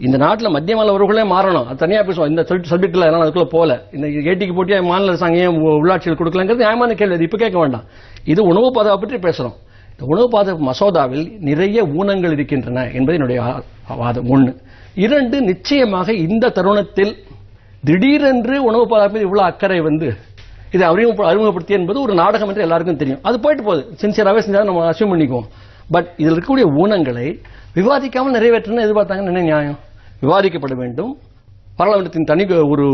இந்த நாட்டில் மத்திய மாநில உறவுகளே மாறணும். அது தனியா பேசுவோம். இந்த சப்ஜெக்ட்ல அதுக்குள்ள போல இந்த ஏடிக்கு போட்டியா மாநில அரசாங்கம் ஏன் உள்ளாட்சியில் கொடுக்கலங்கிறது நியாயமான கேள்வி. இப்ப கேட்க வேண்டாம். இது உணவு பாதுகாப்பு பற்றி பேசுறோம். இந்த உணவு பாதுகாப்பு மசோதாவில் நிறைய ஊனங்கள் இருக்கின்றன என்பது என்னுடைய வாதம். ஒன்று. இரண்டு, நிச்சயமாக இந்த தருணத்தில் திடீரென்று உணவு பாதுகாப்பில் இவ்வளவு அக்கறை இதை அறிமுகப்படுத்தி என்பது ஒரு நாடகம் என்று எல்லாருக்கும் தெரியும். அது போயிட்டு போகுது, சின்சியராகவே செஞ்சாலும் நம்ம அசியூம் பண்ணிக்குவோம். பட் இதில் இருக்கக்கூடிய ஊனங்களை விவாதிக்காமல் நிறைவேற்றணும் எதிர்பார்த்தாங்கன்னு என்ன நியாயம்? விவாதிக்கப்பட வேண்டும். பாராளுமன்றத்தின் தனி ஒரு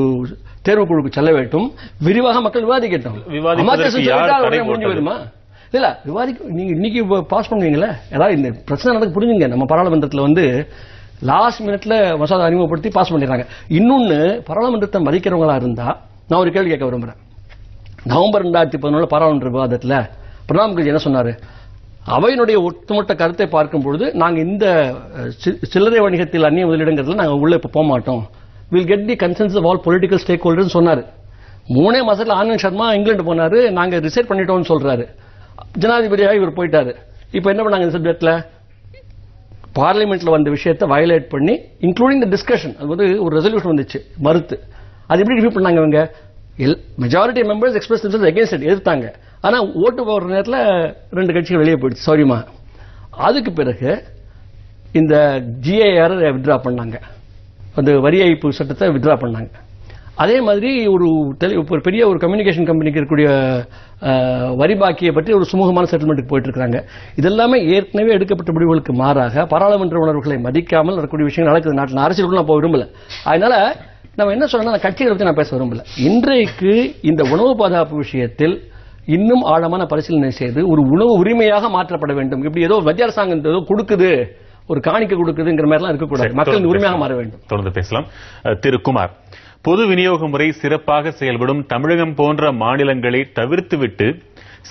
தேர்வு குழுக்கு செல்ல வேண்டும். விரிவாக மக்கள் விவாதிக்கட்டும். முடிஞ்சு வருமா? இல்ல விவாதிக்க நீங்க இன்னைக்கு பாஸ் பண்ணுவீங்களே, ஏதாவது இந்த பிரச்சனை நடக்க புரிஞ்சுங்க. நம்ம பாராளுமன்றத்தில் லாஸ்ட் மினிட்ல மசோதா அறிமுகப்படுத்தி பாஸ் பண்ணிடுறாங்க. இன்னொன்னு, பாராளுமன்றத்தை மதிக்கிறவங்களா இருந்தா நான் ஒரு கேள்வி கேட்க விரும்புறேன். நவம்பர் 2011 பாராளுமன்ற விவாதத்தில் பிரணாப் முகர்ஜி என்ன சொன்னாரு? அவையினுடைய ஒட்டுமொத்த கருத்தை பார்க்கும் பொழுது நாங்க இந்த சில்லறை வணிகத்தில் அந்நிய முதலீடுங்கிறதுல நாங்க உள்ள இப்ப போக மாட்டோம். Will get the consensus of all political stakeholders சொன்னாரு. 3 மாசத்துல ஆனந்த் சர்மா இங்கிலாந்து போனாரு, நாங்க ரிசைட் பண்ணிட்டோம்னு சொல்றாரு. ஜனாதிபதியாக இவர் போயிட்டாரு. இப்ப என்ன பண்ணாங்க இந்த சப்ஜெக்ட்ல? பார்லிமெண்ட்ல வந்த விஷயத்தை வயலேட் பண்ணி இன்க்ளூடிங் தி டிஸ்கஷன், அது வந்து ஒரு ரெசல்யூஷன் வந்துச்சு மறுத்து. அது எப்படி ரிவ்யூ பண்ணாங்க இவங்க? Majority members express themselves against it, எதிர்த்தாங்க. ஆனா ஓட்டு போற நேரத்தில் 2 கட்சிகள் வெளியே போயிடுச்சு சௌரியமா. அதுக்கு பிறகு இந்த ஜிஏஆர் வித்ரா பண்ணாங்க, அந்த வரி ஏய்ப்பு சட்டத்தை வித்ரா பண்ணாங்க. அதே மாதிரி ஒரு பெரிய ஒரு கம்யூனிகேஷன் கம்பெனிக்கு இருக்கக்கூடிய வரி பாக்கியை பற்றி ஒரு சுமூகமான செட்டில்மெண்ட்டுக்கு போயிட்டு இருக்காங்க. இதெல்லாமே ஏற்கனவே எடுக்கப்பட்ட முடிவுகளுக்கு மாறாக பாராளுமன்ற உணர்வுகளை மதிக்காமல் நடக்கக்கூடிய விஷயங்கள் நடக்குது நாட்டில். அரசியலுக்குள்ள நான் போக விரும்பல. அதனால நம்ம என்ன சொல்லணும், கட்சிகளை பற்றி நான் பேச விரும்பல. இன்றைக்கு இந்த உணவு பாதுகாப்பு விஷயத்தில் இன்னும் ஆழமான பரிசீலனை செய்து ஒரு உணவு உரிமையாக மாற்றப்பட வேண்டும். இப்படி ஏதோ மத்திய அரசாங்கம் ஏதோ கொடுக்குது, ஒரு காணிக்கை கொடுக்குதுங்கிற மாதிரிலாம் இருக்கக்கூடாது. மக்களின் உரிமையாக மாற வேண்டும். தொடர்ந்து பேசலாம். திரு குமார், பொது விநியோக முறை சிறப்பாக செயல்படும் தமிழகம் போன்ற மாநிலங்களை தவிர்த்துவிட்டு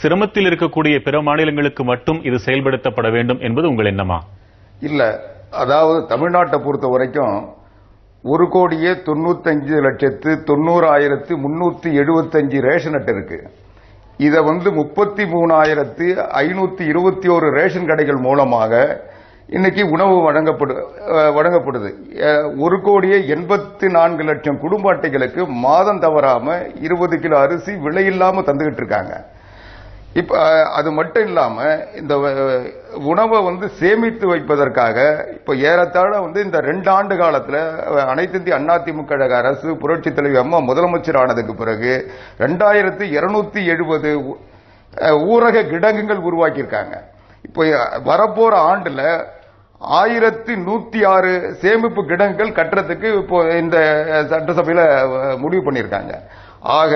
சிரமத்தில் இருக்கக்கூடிய பிற மாநிலங்களுக்கு மட்டும் இது செயல்படுத்தப்பட வேண்டும் என்பது உங்கள் எண்ணமா? இல்ல, அதாவது தமிழ்நாட்டை பொறுத்த வரைக்கும் 1,95,90,375 ரேஷன் அட்டை இருக்கு. இதை 33,521 ரேஷன் கடைகள் மூலமாக இன்னைக்கு உணவு வழங்கப்படுது. 1,84,00,000 குடும்ப அட்டைகளுக்கு மாதம் தவறாம 20 கிலோ அரிசி விலையில்லாம தந்துகிட்டு இருக்காங்க. இப்ப அது மட்டும் இல்லாம இந்த உணவை சேமித்து வைப்பதற்காக இப்ப ஏறத்தாழ இந்த 2 ஆண்டு காலத்துல அனைத்து இந்திய அண்ணா திமுக அரசு புரட்சி தலைவி அம்மா முதலமைச்சர் ஆனதுக்கு பிறகு 2270 ஊரக கிடங்குகள் உருவாக்கியிருக்காங்க. இப்ப வரப்போற ஆண்டுல 1106 சேமிப்பு கிடங்குகள் கட்டுறதுக்கு இப்போ இந்த சட்டசபையில முடிவு பண்ணியிருக்காங்க. ஆக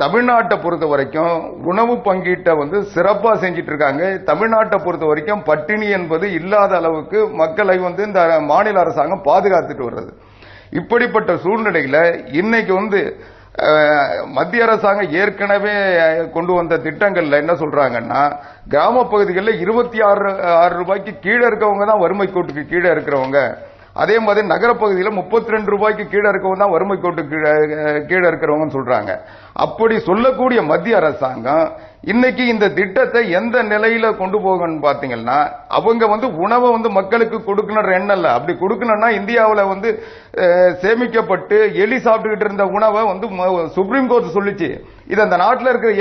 தமிழ்நாட்டை பொறுத்த வரைக்கும் உணவு பங்கீட்டை சிறப்பா செஞ்சிட்டு இருக்காங்க. தமிழ்நாட்டை பொறுத்த வரைக்கும் பட்டினி என்பது இல்லாத அளவுக்கு மக்களை இந்த மாநில அரசாங்கம் பாதுகாத்துட்டு வருது. இப்படிப்பட்ட சூழ்நிலையில இன்னைக்கு மத்திய அரசாங்கம் ஏற்கனவே கொண்டு வந்த திட்டங்கள்ல என்ன சொல்றாங்கன்னா, கிராம பகுதிகளில் 26 ரூபாய்க்கு கீழே இருக்கவங்க தான் வறுமை கோட்டுக்கு கீழே இருக்கிறவங்க. அதே மாதிரி நகரப்பகுதியில் 32 ரூபாய்க்கு கீழே இருக்கவங்க தான் வறுமை கோட்டுக்கு கீழே இருக்கிறவங்க சொல்றாங்க. அப்படி சொல்லக்கூடிய மத்திய அரசாங்கம் இன்னைக்கு இந்த திட்டத்தை எந்த நிலையில கொண்டு போகணும்னு பாத்தீங்கன்னா, அவங்க உணவை மக்களுக்கு கொடுக்கணும் எண்ணம் இல்ல. அப்படி கொடுக்கணும்னா இந்தியாவில் சேமிக்கப்பட்டு எலி சாப்பிட்டுக்கிட்டு இருந்த உணவை சுப்ரீம் கோர்ட் சொல்லிச்சு, இது அந்த நாட்டில் இருக்கிற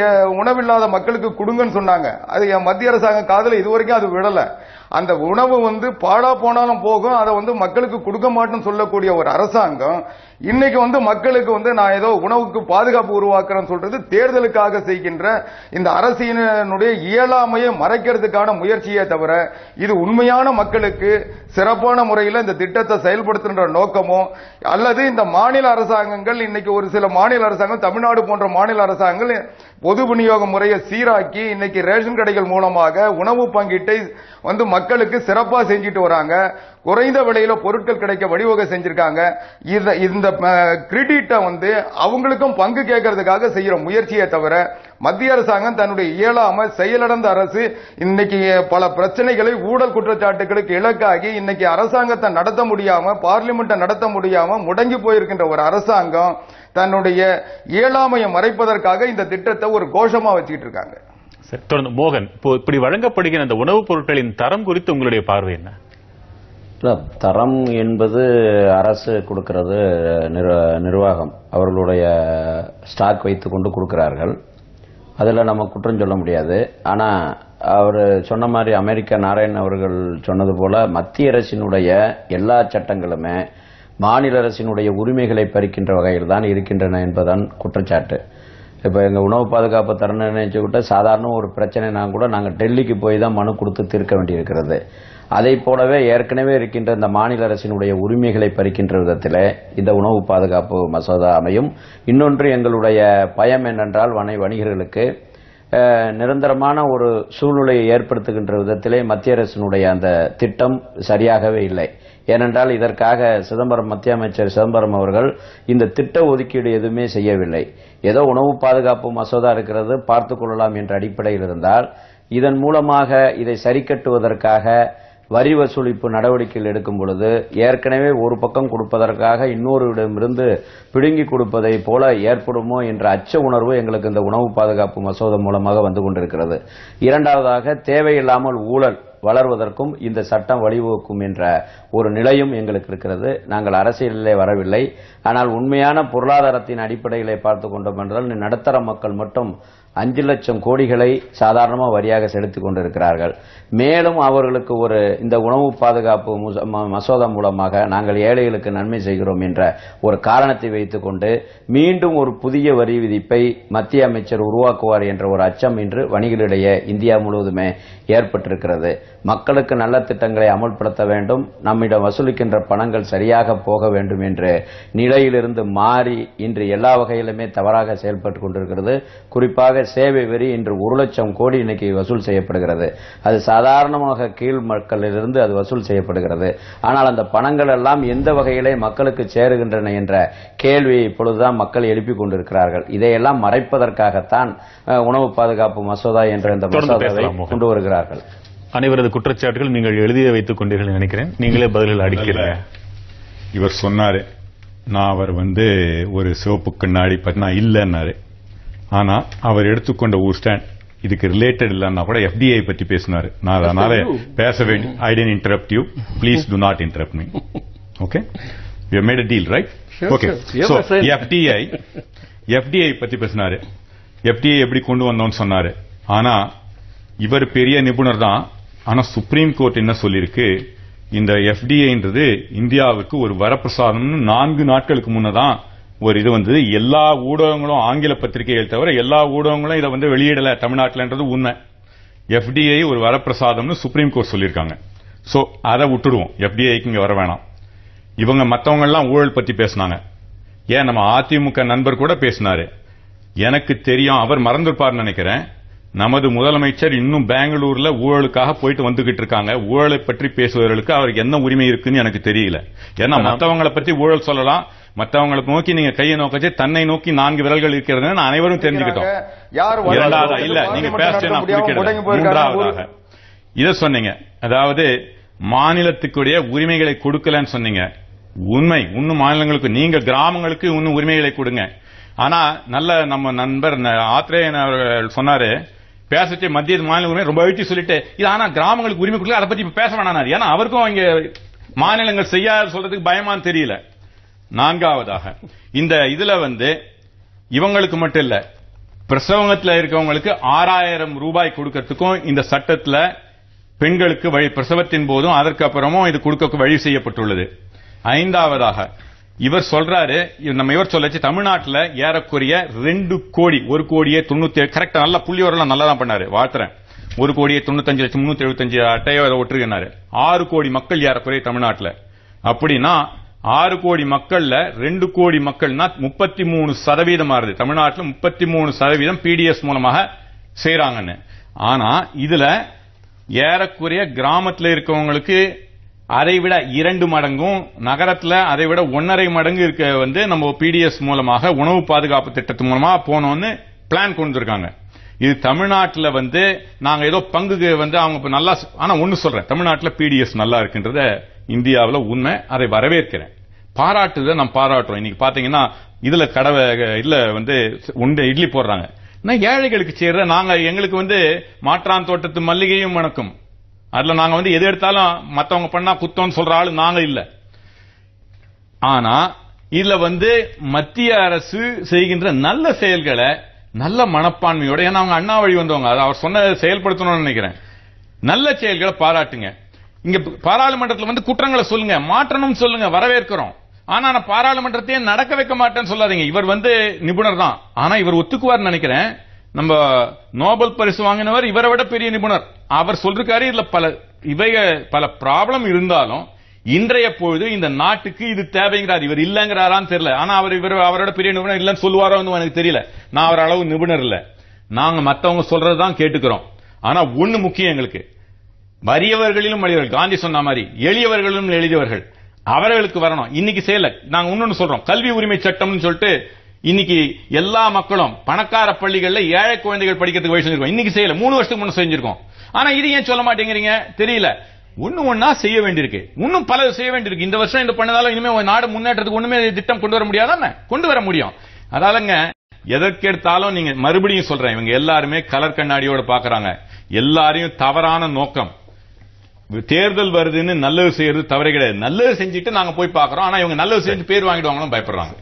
உணவில்லாத மக்களுக்கு கொடுங்கன்னு சொன்னாங்க. அது மத்திய அரசாங்கம் காதுல இதுவரைக்கும் அது விடல. அந்த உணவு பாழா போனாலும் போகும், அதை மக்களுக்கு கொடுக்க மாட்டேன்னு சொல்லக்கூடிய ஒரு அரசாங்கம் இன்னைக்கு மக்களுக்கு நான் ஏதோ உணவுக்கு பாதுகாப்பு உருவாக்குறேன்னு சொல்றது தேர்தலுக்காக செய்கின்ற இந்த அரசினுடைய இயலாமையை மறைக்கிறதுக்கான முயற்சியே தவிர இது உண்மையான மக்களுக்கு சிறப்பான முறையில் இந்த திட்டத்தை செயல்படுத்துகின்ற நோக்கமோ அல்லது இந்த மாநில அரசாங்கங்கள் இன்னைக்கு ஒரு சில மாநில அரசாங்கம் தமிழ்நாடு போன்ற மாநில அரசாங்கங்கள் பொது விநியோக முறையை சீராக்கி இன்னைக்கு ரேஷன் கடைகள் மூலமாக உணவு பங்கீட்டை மக்களுக்கு சிறப்பா செஞ்சிட்டு வராங்க. குறைந்த விலையில பொருட்கள் கிடைக்க வழிவகை செஞ்சிருக்காங்க. இந்த கிரெடிட்டை அவங்களுக்கும் பங்கு கேட்கறதுக்காக செய்யற முயற்சியை தவிர மத்திய அரசாங்கம் தன்னுடைய இயலாம செயலிழந்த அரசு இன்னைக்கு பல பிரச்சனைகளை ஊழல் குற்றச்சாட்டுகளுக்கு இலக்காகி இன்னைக்கு அரசாங்கத்தை நடத்த முடியாம பார்லிமெண்ட்டை நடத்த முடியாம முடங்கி போயிருக்கின்ற ஒரு அரசாங்கம் தன்னுடைய இயலாமையை மறைப்பதற்காக இந்த திட்டத்தை ஒரு கோஷமா வச்சுக்கிட்டு இருக்காங்க. தொடர்ந்து மோகன், இப்படி வழங்கப்படுகிற அந்த உணவுப் பொருட்களின் தரம் குறித்து உங்களுடைய பார்வை என்ன? தரம் என்பது அரசு கொடுக்கிறது, நிர்வாகம் அவர்களுடைய ஸ்டாக் வைத்துக் கொண்டு கொடுக்கிறார்கள். அதில் நம்ம குற்றம் சொல்ல முடியாது. ஆனால் அவர் சொன்ன மாதிரி அமெரிக்க நாராயணன் அவர்கள் சொன்னது போல மத்திய அரசினுடைய எல்லா சட்டங்களுமே மாநில அரசினுடைய உரிமைகளை பறிக்கின்ற வகையில் தான் இருக்கின்றன என்பதுதான் குற்றச்சாட்டு. இப்போ எங்கள் உணவு பாதுகாப்பு தரணும்னு நினைச்சுக்கிட்ட சாதாரண ஒரு பிரச்சனைனா கூட நாங்கள் டெல்லிக்கு போய் தான் மனு கொடுத்து தீர்க்க வேண்டியிருக்கிறது. அதை போலவே ஏற்கனவே இருக்கின்ற இந்த மாநில அரசினுடைய உரிமைகளை பறிக்கின்ற விதத்தில் இந்த உணவு பாதுகாப்பு மசோதா அமையும். இன்னொன்று எங்களுடைய பயம் என்னென்றால் வணிகர்களுக்கு நிரந்தரமான ஒரு சூழ்நிலையை ஏற்படுத்துகின்ற விதத்திலே மத்திய அரசினுடைய அந்த திட்டம் சரியாகவே இல்லை. ஏனென்றால் இதற்காக மத்திய அமைச்சர் சிதம்பரம் அவர்கள் இந்த திட்ட ஒதுக்கீடு எதுவுமே செய்யவில்லை. ஏதோ உணவு பாதுகாப்பு மசோதா இருக்கிறது பார்த்துக் கொள்ளலாம் என்ற அடிப்படையில் இருந்தால் இதன் மூலமாக இதை சரி கட்டுவதற்காக வரி வசூலிப்பு நடவடிக்கைகள் எடுக்கும் பொழுது ஏற்கனவே ஒரு பக்கம் கொடுப்பதற்காக இன்னொருடமிருந்து பிடுங்கி கொடுப்பதை போல ஏற்படுமோ என்ற அச்ச உணர்வு எங்களுக்கு இந்த உணவு பாதுகாப்பு மசோதா மூலமாக வந்து கொண்டிருக்கிறது. இரண்டாவதாக, தேவையில்லாமல் ஊழல் வளர்வதற்கும் இந்த சட்டம் வழிவகுக்கும் என்ற ஒரு நிலையும் எங்களுக்கு இருக்கிறது. நாங்கள் அரசியலிலே வரவில்லை. ஆனால் உண்மையான பொருளாதாரத்தின் அடிப்படையிலே பார்த்துக் கொண்டோம் என்றால் நடுத்தர மக்கள் மட்டும் 5 லட்சம் கோடிகளை சாதாரணமாக வரியாக செலுத்திக் கொண்டிருக்கிறார்கள். மேலும் அவர்களுக்கு இந்த உணவு பாதுகாப்பு மசோதா மூலமாக நாங்கள் ஏழைகளுக்கு நன்மை செய்கிறோம் என்ற ஒரு காரணத்தை வைத்துக் கொண்டு மீண்டும் ஒரு புதிய வரி விதிப்பை மத்திய அமைச்சர் உருவாக்குவார் என்ற ஒரு அச்சம் இன்று வணிகர்களிடையே இந்தியா முழுவதுமே ஏற்பட்டிருக்கிறது. மக்களுக்கு நல்ல திட்டங்களை அமல்படுத்த வேண்டும், நம்மிடம் வசூலிக்கின்ற பணங்கள் சரியாக போக வேண்டும் என்ற நிலையிலிருந்து மாறி இன்று எல்லா வகையிலுமே தவறாக செயல்பட்டுக் கொண்டிருக்கிறது. குறிப்பாக சேவை வரி இன்று 1 லட்சம் கோடி இன்னைக்கு வசூல் செய்யப்படுகிறது. அது சாதாரணமாக கீழ் மக்களிலிருந்து அது வசூல் செய்யப்படுகிறது. ஆனால் அந்த பணங்கள் எல்லாம் எந்த வகையிலே மக்களுக்கு சேருகின்றன என்ற கேள்வியை இப்பொழுதுதான் மக்கள் எழுப்பிக் கொண்டிருக்கிறார்கள். இதையெல்லாம் மறைப்பதற்காகத்தான் உணவு பாதுகாப்பு மசோதா என்ற இந்த மசோதாவை கொண்டு வருகிறார்கள். அனைவரது குற்றச்சாட்டுகள் நீங்கள் எழுதி வைத்துக் கொண்டீர்கள் நினைக்கிறேன். நீங்களே பதில்கள் அடிக்கிறீங்க. இவர் சொன்னாரு, நான் அவர் ஒரு சிவப்பு கண்ணாடி பத்தினா இல்லைன்னாரு. ஆனா அவர் எடுத்துக்கொண்ட ஒரு ஸ்டாண்ட் இதுக்கு ரிலேட்டட் இல்லன்னா கூட எஃப்டிஐ பத்தி பேசினாரு. நான் அதனால பேச வேண்டி I didn't interrupt you, please do not interrupt me. Okay, we have made a deal, right? Okay, so FDI பத்தி பேசினாரு. FDI எப்படி கொண்டு வந்தோம்னு சொன்னாரு. ஆனா இவர் பெரிய நிபுணர் தான். ஆனா சுப்ரீம் கோர்ட் என்ன சொல்லிருக்கு, இந்த எஃப்டிஐன்றது இந்தியாவுக்கு ஒரு வரப்பிரசாதம்னு 4 நாட்களுக்கு முன்னதான் ஒரு இது வந்தது. எல்லா ஊடகங்களும், ஆங்கில பத்திரிகைகள் தவிர எல்லா ஊடகங்களும் இதை வெளியிடல தமிழ்நாட்டில்ன்றது உண்மை. எஃப்டிஐ ஒரு வரப்பிரசாதம்னு சுப்ரீம் கோர்ட் சொல்லியிருக்காங்க. சோ அதை விட்டுடுவோம், எஃப்டிஐக்கு இங்க வர வேணாம். இவங்க மத்தவங்க எல்லாம் ஊழல் பத்தி பேசினாங்க. ஏன் நம்ம அதிமுக நண்பர் கூட பேசினாரு. எனக்கு தெரியும், அவர் மறந்துருப்பார்னு நினைக்கிறேன், நமது முதலமைச்சர் இன்னும் பெங்களூர்ல ஊழலுக்காக போயிட்டு வந்துகிட்டு இருக்காங்க. ஊழலை பற்றி பேசுவதற்கு அவருக்கு என்ன உரிமை இருக்குன்னு எனக்கு தெரியல. ஏன்னா மத்தவங்களை பத்தி ஊழல் சொல்லலாம், மற்றவங்களை நோக்கி நீங்க கையை நோக்கச்சு தன்னை நோக்கி 4 விரல்கள் இருக்கிறது அனைவரும் தெரிஞ்சுக்கிட்டோம். இரண்டாவதா இல்ல, நீங்க மூன்றாவதாக இதை சொன்னீங்க, அதாவது மாநிலத்துக்குடைய உரிமைகளை கொடுக்கலன்னு சொன்னீங்க. உண்மை, இன்னும் மாநிலங்களுக்கு, நீங்க கிராமங்களுக்கு இன்னும் உரிமைகளை கொடுங்க. ஆனா நல்ல நம்ம நண்பர் ஆத்ரேயன் அவர்கள் சொன்னாரு, பேசிட்டு மத்திய மாநில உரிமை ரொம்ப அழுத்தி சொல்லிட்டு இது ஆனா கிராமங்களுக்கு உரிமை கொடுக்கல, அதை பத்தி இப்ப பேச வேணாம். ஏன்னா அவருக்கும் இங்க மாநிலங்கள் செய்யாத சொல்றதுக்கு பயமான்னு தெரியல. 4வதாக இந்த இதுல இவங்களுக்கு மட்டும் இல்ல, பிரசவத்துல இருக்கவங்களுக்கு 6000 ரூபாய் கொடுக்கறதுக்கும் இந்த சட்டத்துல பெண்களுக்கு வழி, பிரசவத்தின் போதும் அதற்கு அப்புறமும் இது கொடுக்க வழி செய்யப்பட்டுள்ளது. 5வதாக இவர் சொல்றாரு, நம்ம இவர் சொல்லச்சு தமிழ்நாட்டில் ஏறக்குறைய 2 கோடி 1 கோடியே 97, கரெக்டா நல்ல புள்ளிவரெல்லாம் நல்லா தான் பண்ணாரு, வாழ்த்துறேன். 1 கோடியே 95,375 அட்டையோ ஒட்டுருக்கிறாரு. 6 கோடி மக்கள் ஏறக்குறைய தமிழ்நாட்டில். அப்படின்னா 6 கோடி மக்கள்ல 2 கோடி மக்கள்னா 33% ஆறுது. தமிழ்நாட்டில் 33% பிடிஎஸ் மூலமாக செய்யறாங்கன்னு. ஆனா இதுல ஏறக்குறைய கிராமத்தில் இருக்கவங்களுக்கு அதை விட 2 மடங்கும், நகரத்தில் அதை விட 1.5 மடங்கு இருக்க நம்ம பிடிஎஸ் மூலமாக உணவு பாதுகாப்பு திட்டத்து மூலமா போனோம்னு பிளான் கொண்டு இருக்காங்க. இது தமிழ்நாட்டில் நாங்க ஏதோ பங்குக்கு அவங்க நல்லா, ஆனா ஒன்னு சொல்றேன், தமிழ்நாட்டில் பிடிஎஸ் நல்லா இருக்குன்றத இந்தியாவில் உண்மை, அதை வரவேற்கிறேன், பாராட்டுதை நாம் பாராட்டுறோம். இன்னைக்கு பாத்தீங்கன்னா இதுல கடவை இல்ல உண்டை இட்லி போடுறாங்க. ஏழைகளுக்கு செய்யற நாங்க, எங்களுக்கு மாற்றான் தோட்டத்து மல்லிகையும் வணக்கம், அதுல நாங்க எது எடுத்தாலும் மத்தவங்க பண்ணா குத்தம்னு சொல்ற ஆளு நாங்க இல்ல. ஆனா இதுல மத்திய அரசு செய்கின்ற நல்ல செயல்களை நல்ல மனப்பான்மையோட, ஏன்னா அவங்க அண்ணா வழி வந்தவங்க, அதை அவர் சொன்ன செயல்படுத்தணும்னு நினைக்கிறேன். நல்ல செயல்களை பாராட்டுங்க. இங்க பாராளுமன்றத்தில் குற்றங்களை சொல்லுங்க, மாற்றணும் சொல்லுங்க, வரவேற்கிறோம். ஆனா நான் பாராளுமன்றத்தையே நடக்க வைக்க மாட்டேன்னு சொல்லாதீங்க. இவர் நிபுணர் தான், ஆனா இவர் ஒத்துக்குவார் நினைக்கிறேன். நம்ம நோபல் பரிசு வாங்கினவர் இவரை விட பெரிய நிபுணர். அவர் சொல்றாரு, இதுல பல ப்ராப்ளம் இருந்தாலும் இன்றைய பொழுது இந்த நாட்டுக்கு இது தேவைங்கிறார். இவர் இல்லங்கிறாரான்னு தெரியல, ஆனா அவரோட பெரிய நிபுணர் இல்லன்னு சொல்லுவாரோ எனக்கு தெரியல. நான் அவர் அளவு நிபுணர் இல்ல, நாங்க மத்தவங்க சொல்றதுதான் கேட்டுக்கிறோம். ஆனா ஒண்ணு முக்கியம், எங்களுக்கு வறியவர்களிலும் வலியவர்கள், காந்தி சொன்ன மாதிரி எளியவர்களும் எளியவர்கள், அவர்களுக்கு வரணும். இன்னைக்கு செய்யல. நாங்க இன்னொன்னு சொல்றோம், கல்வி உரிமை சட்டம்னு சொல்லிட்டு இன்னைக்கு எல்லா மக்களும் பணக்கார பள்ளிகள்ல ஏழை குழந்தைகள் படிக்கிறதுக்கு வழி செஞ்சிருக்கோம். இன்னைக்கு செய்யல, 3 வருஷத்துக்கு முன்ன செஞ்சிருக்கோம். ஆனா இது ஏன் சொல்ல மாட்டேங்கிறீங்க தெரியல. ஒன்னா செய்ய வேண்டியிருக்கு. இன்னும் பல செய்ய வேண்டியிருக்கு. இந்த வருஷம் இந்த பண்ணதால இனிமே நாடு முன்னேற்றத்துக்கு ஒண்ணுமே திட்டம் கொண்டு வர முடியாதானே? கொண்டு வர முடியும். அதாலங்க எதற்கெடுத்தாலும் நீங்க மறுபடியும் சொல்றேன், இவங்க எல்லாருமே கலர் கண்ணாடியோட பாக்குறாங்க. எல்லாரையும் தவறான நோக்கம். தேர்தல் வருதுன்னு நல்லது செய்யறது தவறே கிடையாது. நல்லது செஞ்சுட்டு நாங்க போய் பாக்குறோம். ஆனா இவங்க நல்லது செஞ்சு பேர் வாங்கிடுவாங்கன்னு பயப்படுறாங்க.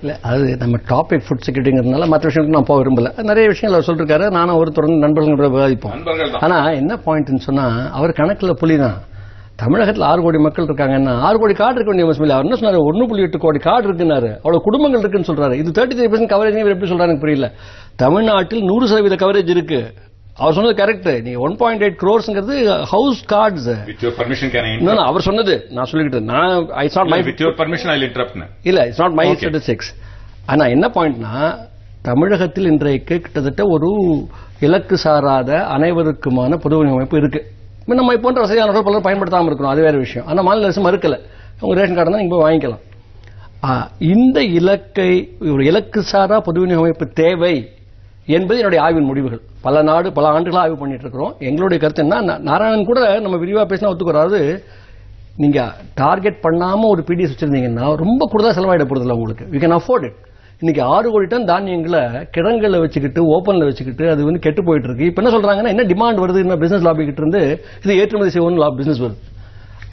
இல்ல அது நம்ம டாபிக் ஃபுட் செக்யூரிட்டிங்கிறதுனால மற்ற விஷயங்களுக்கு நான் போக விரும்பல. நிறைய விஷயங்கள் அவர் சொல்லிருக்காரு. நானும் ஒரு தொடர்ந்து நண்பர்களோட விவாதிப்போம். ஆனா என்ன பாயிண்ட்னு சொன்னா அவர் கணக்குல புலிதான். தமிழகத்தில் 6 கோடி மக்கள் இருக்காங்கன்னா 6 கோடி கார்டு இருக்க வேண்டிய அவசியம் இல்லை. அவர் என்ன சொன்னாரு, 1.8 கோடி கார்டு இருக்குன்னாரு. அவ்வளவு குடும்பங்கள் இருக்குன்னு சொல்றாரு. இது 33% கவரேஜ் எப்படி சொல்றாரு புரியல. தமிழ்நாட்டில் 100% கவரேஜ் இருக்கு. அவர் சொன்னது கரெக்ட். நீங்க 1.8 crores house cards. With your permission can I interrupt? No, அவர் சொன்னது நான் சொல்லிக்கிட்டு it's not my with your permission I'll interrupt. இல்ல it's not my statistics. ஆனா என்ன பாயிண்ட்னா தமிழகத்தில் இன்றைக்கு கிட்டத்தட்ட ஒரு இலக்கு சாராத அனைவருக்குமான பொது அமைப்பு இருக்கு. நம்ம போன்ற வசதியானவர்கள் பலரும் பயன்படுத்தாமல் இருக்கணும், அது வேற விஷயம். ஆனா மாநில அரசு மறுக்கல. உங்க ரேஷன் கார்டு தான் நீங்க போய் வாங்கிக்கலாம். இந்த இலக்கை ஒரு இலக்கு சாரா பொது விநியோக அமைப்பு தேவை என்பது என்னுடைய ஆய்வின் முடிவுகள். பல ஆண்டுகளாக ஆய்வு பண்ணிட்டு இருக்கிறோம். எங்களுடைய கருத்து என்ன, நாராயணன் கூட நம்ம விரிவா பேசினா ஒத்துக்கிறாரு. நீங்க டார்கெட் பண்ணாம ஒரு பிடிஎஸ் வச்சிருந்தீங்கன்னா ரொம்ப கூடுதலா செலவாயிட போறதில்ல உங்களுக்கு. You can afford it. இன்னைக்கு 6 கோடி டன் தானியங்களை கிடங்குல வச்சுக்கிட்டு ஓபன்ல வச்சுக்கிட்டு அது கெட்டு போயிட்டு இருக்கு. இப்ப என்ன சொல்றாங்கன்னா, என்ன டிமாண்ட் வருது, என்ன பிசினஸ் லாபி கிட்ட இருந்து இது ஏற்றுமதி செய்யணும் பிசினஸ் வருது.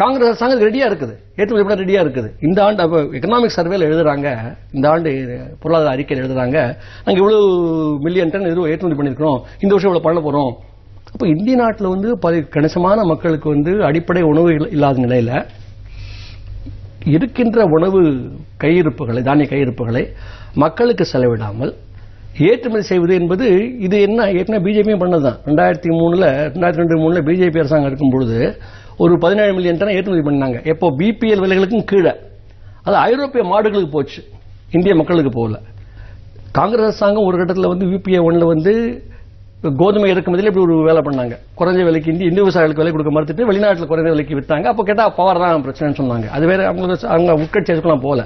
காங்கிரஸ் அரசாங்கம் ரெடியா இருக்குது, ஏற்றுமதி பண்ண ரெடியா இருக்குது. இந்த ஆண்டு எக்கனாமிக் சர்வேல எழுதுறாங்க, இந்த ஆண்டு பொருளாதார அறிக்கையில் எழுதுறாங்க, நாங்க இவ்வளவு மில்லியன் டன் ஏற்றுமதி பண்ணிருக்கிறோம், இந்த வருஷம் இவ்வளவு பண்ண போறோம். அப்ப இந்திய நாட்டில் கணிசமான மக்களுக்கு அடிப்படை உணவு இல்லாத நிலையில இருக்கின்ற உணவு கையிருப்புகளை, தானிய கையிருப்புகளை மக்களுக்கு செலவிடாமல் ஏற்றுமதி செய்வது என்பது இது என்ன ஏற்கனவே பிஜேபியும் பண்ணதுதான். 2002-2003 பிஜேபி அரசாங்கம் இருக்கும் பொழுது ஒரு 17 மில்லியன் டன் ஏற்றுமதி பண்ணாங்க. எப்போ பிபிஎல் விலைகளுக்கும் கீழே. அது ஐரோப்பிய நாடுகளுக்கு போச்சு, இந்திய மக்களுக்கு போகல. காங்கிரஸ் அரசாங்கம் ஒரு கட்டத்தில் யூபிஏ 1 கோதுமை இறக்குமதியில் இப்படி ஒரு வேலை பண்ணாங்க. குறைஞ்ச விலைக்கு இந்திய விவசாயிகளுக்கு விலை கொடுக்க மறுத்துட்டு வெளிநாட்டில் குறைந்த விலைக்கு வித்தாங்க. அப்போ கேட்டா பவர் தான் பிரச்சனைன்னு சொன்னாங்க. அது வேற அவங்க உட்கட்சியெல்லாம் போல.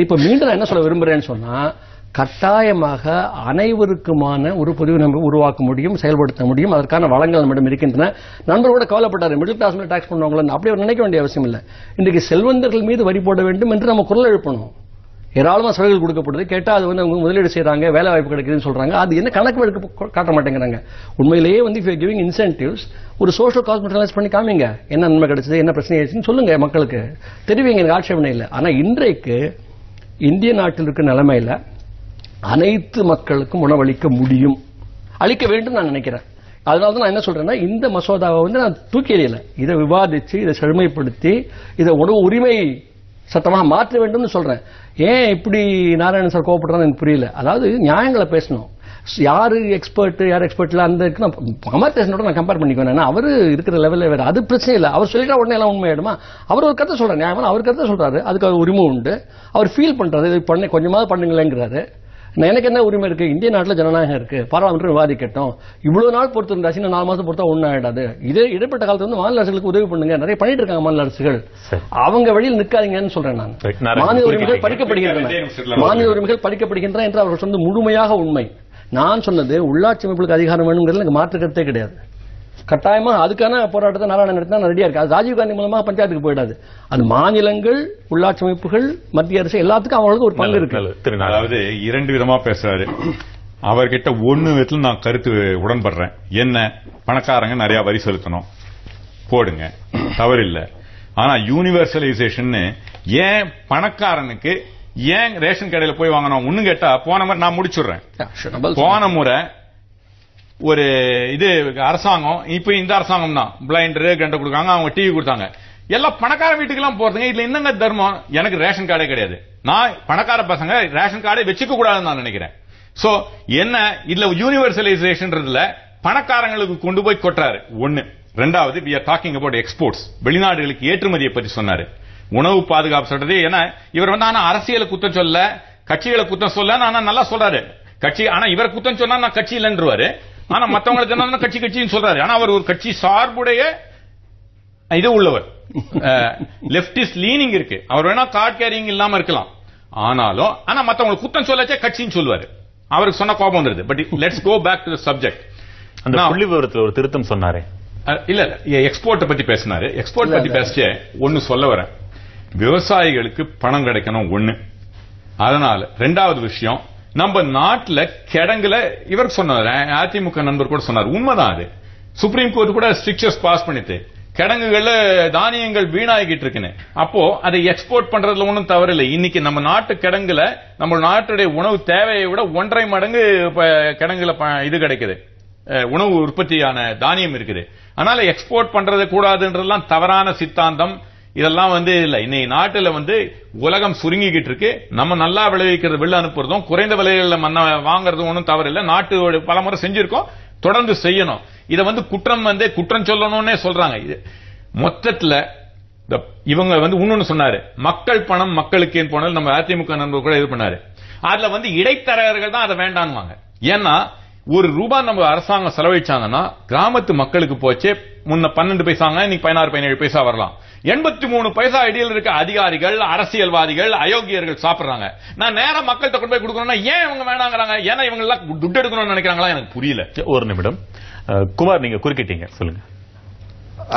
இப்ப மீண்டும் நான் என்ன சொல்ல விரும்புறேன்னு சொன்னா, கட்டாயமாக அனைவருக்குமான ஒரு பொது நம்ம உருவாக்க முடியும், செயல்படுத்த முடியும். அதற்கான வளங்கள் நம்மிடம் இருக்கின்றன. நண்பர் கூட கவலைப்பட்டாரு, மிடில் கிளாஸ் மேல டாக்ஸ் பண்ணுவாங்களா, அப்படி நினைக்க வேண்டிய அவசியம் இல்லை. இன்றைக்கு செல்வந்தர்கள் மீது வரி போட வேண்டும் என்று நம்ம குரல் எழுப்பணும். ஏராளமான சலுகைகள் கொடுக்கப்படுது. கேட்டா அது அவங்க முதலீடு செய்யறாங்க, வேலை வாய்ப்பு கிடைக்குதுன்னு சொல்றாங்க. அது என்ன கணக்கு காட்ட மாட்டேங்கிறாங்க. உண்மையிலேயே if you are giving incentives, ஒரு சோஷியல் காஸ்ட் மெட்டலைஸ் பண்ணி காமிங்க, என்ன நன்மை கிடைச்சது, என்ன பிரச்சனை ஆயிடுச்சுன்னு சொல்லுங்க, மக்களுக்கு தெரிவிங்க. எனக்கு ஆட்சேபனை இல்லை. ஆனா இன்றைக்கு இந்திய நாட்டில் இருக்கிற நிலைமையில அனைத்து மக்களுக்கும் உணவளிக்க முடியும், அளிக்க வேண்டும் நான் நினைக்கிறேன். அதனால நான் என்ன சொல்றேன்னா, இந்த மசோதாவை நான் தூக்கி எறியல. இதை விவாதிச்சு, இதை செழுமைப்படுத்தி, இதை உணவு உரிமை சட்டமாக மாற்ற வேண்டும் சொல்றேன். ஏன் இப்படி நாராயணன் சார் கோவப்படுறான்னு எனக்கு புரியல. அதாவது நியாயங்களை பேசணும். யாரு எக்ஸ்பர்ட் யார் எக்ஸ்பர்ட் இல்ல அந்த அமர்தேசனோட நான் கம்பேர் பண்ணிக்குவேன். அவரு இருக்கிற லெவலில் வேற, அது பிரச்சனை இல்லை. அவர் சொல்லிட்டா உடனே எல்லாம் உண்மையாயிடுமா? அவர் ஒரு கருத்தை சொல்றாரு, நியாயமான அவர் கருத்தை சொல்றாரு, அதுக்கு அவர் உரிமை உண்டு. அவர் ஃபீல் பண்றாரு, இது பண்ண கொஞ்சமாவது பண்ணுங்களேங்கிறாரு. எனக்கு என்ன உரிமை இருக்கு? இந்திய நாட்டில் ஜனநாயகம் இருக்கு, பாராளுமன்றம் விவாதிக்கட்டும். இவ்வளவு நாள் பொறுத்து இருந்தாச்சு, 4 மாசம் பொறுத்தா ஒன்னும் ஆயிடாது. இதே இடைப்பட்ட காலத்துல மாநில அரசுகளுக்கு உதவி பண்ணுங்க, நிறைய பண்ணிட்டு இருக்காங்க மாநில அரசுகள். அவங்க வழியில் நிற்காதீங்கன்னு சொல்றேன் நான். மாநில உரிமைகள் பறிக்கப்படுகின்றன என்று அவர்கள் சொன்னது முழுமையாக உண்மை. நான் சொன்னது உள்ளாட்சி அமைப்புகளுக்கு அதிகாரம் வேணுங்கிறது எனக்கு மாற்று கருத்தே கிடையாது. கட்டாயமா அதுக்கான போராட்டத்தை நாராயணன் நடத்தினா ரெடியா இருக்கு. அது ராஜீவ்காந்தி மூலமா பஞ்சாயத்துக்கு போயிடாது. அது மாநிலங்கள், உள்ளாட்சி அமைப்புகள், மத்திய அரசு எல்லாத்துக்கும் அவங்களுக்கு ஒரு பங்கு இருக்கு. அதாவது 2 விதமா பேசுறாரு. அவர்கிட்ட 1 விதத்துல நான் கருத்து உடன்படுறேன். என்ன, பணக்காரங்க நிறைய வரி செலுத்தணும், போடுங்க, தவறில்லை. ஆனா யூனிவர்சலைசேஷன் ஏன் பணக்காரனுக்கு ஏன் ரேஷன் கடையில போய் வாங்கணும் ஒண்ணு கேட்டா, போன முறை நான் முடிச்சுடுறேன். போன முறை ஒரு இது அரசாங்கம், இப்ப இந்த அரசாங்கம் தான் பிளைண்டரு கண்டை கொடுக்காங்க, அவங்க டிவி கொடுத்தாங்க. எல்லாம் பணக்கார வீட்டுக்கு எல்லாம் போறதுங்க. இதுல என்னங்க தர்மம்? எனக்கு ரேஷன் கார்டே கிடையாது. நான் பணக்கார பசங்க ரேஷன் கார்டை வச்சுக்க கூடாதுன்னு நான் நினைக்கிறேன். சோ என்ன இதுல யூனிவர்சலைசேஷன்ன்றதுல பணக்காரங்களுக்கு கொண்டு போய் கொட்டுறாரு. ஒன்னு. ரெண்டாவது, we are talking about exports. வெளிநாடுகளுக்கு ஏற்றுமதியை பற்றி சொன்னாரு. உணவு பாதுகாப்பு சொல்றது. ஏன்னா இவர் ஆனா அரசியலை குத்தம் சொல்ல, கட்சிகளை குத்தம் சொல்ல, ஆனா நல்லா சொல்றாரு கட்சி. ஆனா இவர் குத்தம் சொன்னா நான் கட்சி இல்லைன்றவாரு. ஆனா மத்தவங்களுக்கு கட்சி கட்சின்னு சொல்றாரு. ஆனா அவர் ஒரு கட்சி சார்புடைய இது உள்ளவர். லெப்டிஸ்ட் லீனிங் இருக்கு. அவர் வேணா கார்ட் கேரிங் இல்லாம இருக்கலாம், ஆனாலும் ஆனா மத்தவங்களுக்கு குத்தம் சொல்லச்சே கட்சின்னு சொல்லுவாரு. அவருக்கு சொன்ன கோபம் வந்துருது. But let's go back to the subject. அந்த புள்ளி விவரத்தில் ஒரு திருத்தம் சொன்னாரே, இல்ல எக்ஸ்போர்ட் பத்தி பேசினாரு. எக்ஸ்போர்ட் பத்தி பேசிட்டு ஒன்னு சொல்ல வரேன். விவசாயிகளுக்கு பணம் கிடைக்கணும் ஒண்ணு. அதனால ரெண்டாவது விஷயம், நம்ம நாட்டுல கிடங்குல இவர் சொன்னார், அதிமுக நண்பர் கூட சொன்னார், உண்மைதான். அது சுப்ரீம் கோர்ட் கூட ஸ்ட்ரிக்சர்ஸ் பாஸ் பண்ணிட்டு கிடங்குகள்ல தானியங்கள் வீணாகிட்டு இருக்குன்னு. அப்போ அதை எக்ஸ்போர்ட் பண்றதுல ஒன்றும் தவறு இல்லை. இன்னைக்கு நம்ம நாட்டு கிடங்குல நம்ம நாட்டுடைய உணவு தேவையை விட 1.5 மடங்கு கிடங்குல இது கிடைக்குது, உணவு உற்பத்தியான தானியம் இருக்குது. அதனால எக்ஸ்போர்ட் பண்றது கூடாதுன்றதெல்லாம் தவறான சித்தாந்தம். இதெல்லாம் இல்ல. இன்னைக்கு நாட்டுல உலகம் சுருங்கிக்கிட்டு இருக்கு. நம்ம நல்லா விளைவிக்கிறது வெளில அனுப்புறதும் குறைந்த விலையில வாங்குறதும் ஒன்றும் தவறு இல்லை. நாட்டு பலமுறை செஞ்சிருக்கோம், தொடர்ந்து செய்யணும். இத குற்றம் சொல்லணும்னே சொல்றாங்க. இது மொத்தத்துல இவங்க இன்னொன்னு சொன்னாரு, மக்கள் பணம் மக்களுக்கு போனது நம்ம அதிமுக நண்பர் கூட இது பண்ணாரு. அதுல இடைத்தரகர்கள் தான் அதை வேண்டான்வாங்க. ஏன்னா ₹1 நம்ம அரசாங்கம் செலவழிச்சாங்கன்னா கிராமத்து மக்களுக்கு போச்சு முன்ன 12 பைசாங்க, இன்னைக்கு 16-17 பைசா வரலாம். 83 பைசா இடையில் இருக்க அதிகாரிகள், அரசியல்வாதிகள், அயோக்கியர்கள் சாப்பிடுறாங்க. நான் நேரா மக்கள்கிட்ட கொண்டு போய் கொடுக்கணும்னா ஏன் இவங்க வேணாங்கிறாங்க? ஏன்னா இவங்க எல்லாம் துட்டு எடுக்கணும்னு நினைக்கிறாங்களா? எனக்கு புரியல. ஒரு நிமிடம் குமார், நீங்க குறுக்கிட்டீங்க, சொல்லுங்க.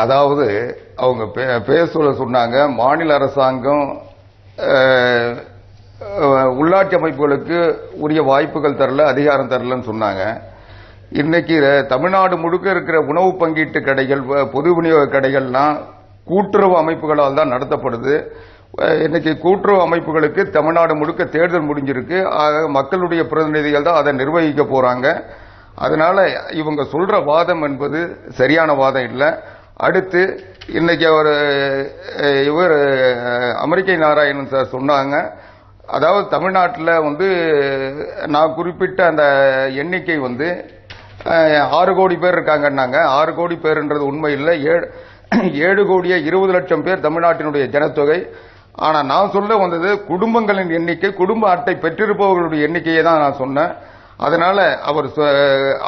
அதாவது அவங்க பேச சொன்னாங்க, மாநில அரசாங்கம் உள்ளாட்சி அமைப்புகளுக்கு உரிய வாய்ப்புகள் தரல, அதிகாரம் தரலன்னு சொன்னாங்க. இன்னைக்கு தமிழ்நாடு முழுக்க இருக்கிற உணவு பங்கீட்டு கடைகள், பொது விநியோக கடைகள்லாம் கூட்டுறவு அமைப்புகளால் தான் நடத்தப்படுது. இன்னைக்கு கூட்டுறவு அமைப்புகளுக்கு தமிழ்நாடு முழுக்க தேர்தல் முடிஞ்சிருக்கு. மக்களுடைய பிரதிநிதிகள் தான் அதை நிர்வகிக்க போறாங்க. அதனால இவங்க சொல்ற வாதம் என்பது சரியான வாதம் இல்லை. அடுத்து இன்னைக்கு இவர் அமெரிக்கை நாராயணன் சார் சொன்னாங்க, அதாவது தமிழ்நாட்டில் நான் குறிப்பிட்ட அந்த எண்ணிக்கை 6 கோடி பேர் இருக்காங்கன்னாங்க. 6 கோடி பேர்ன்றது உண்மை இல்லை. 7,20,00,000 பேர் தமிழ்நாட்டினுடைய ஜனத்தொகை. ஆனா நான் சொல்ல வந்தது குடும்பங்களின் எண்ணிக்கை, குடும்ப அட்டை பெற்றிருப்பவர்களுடைய எண்ணிக்கையை தான் நான் சொன்னேன். அதனால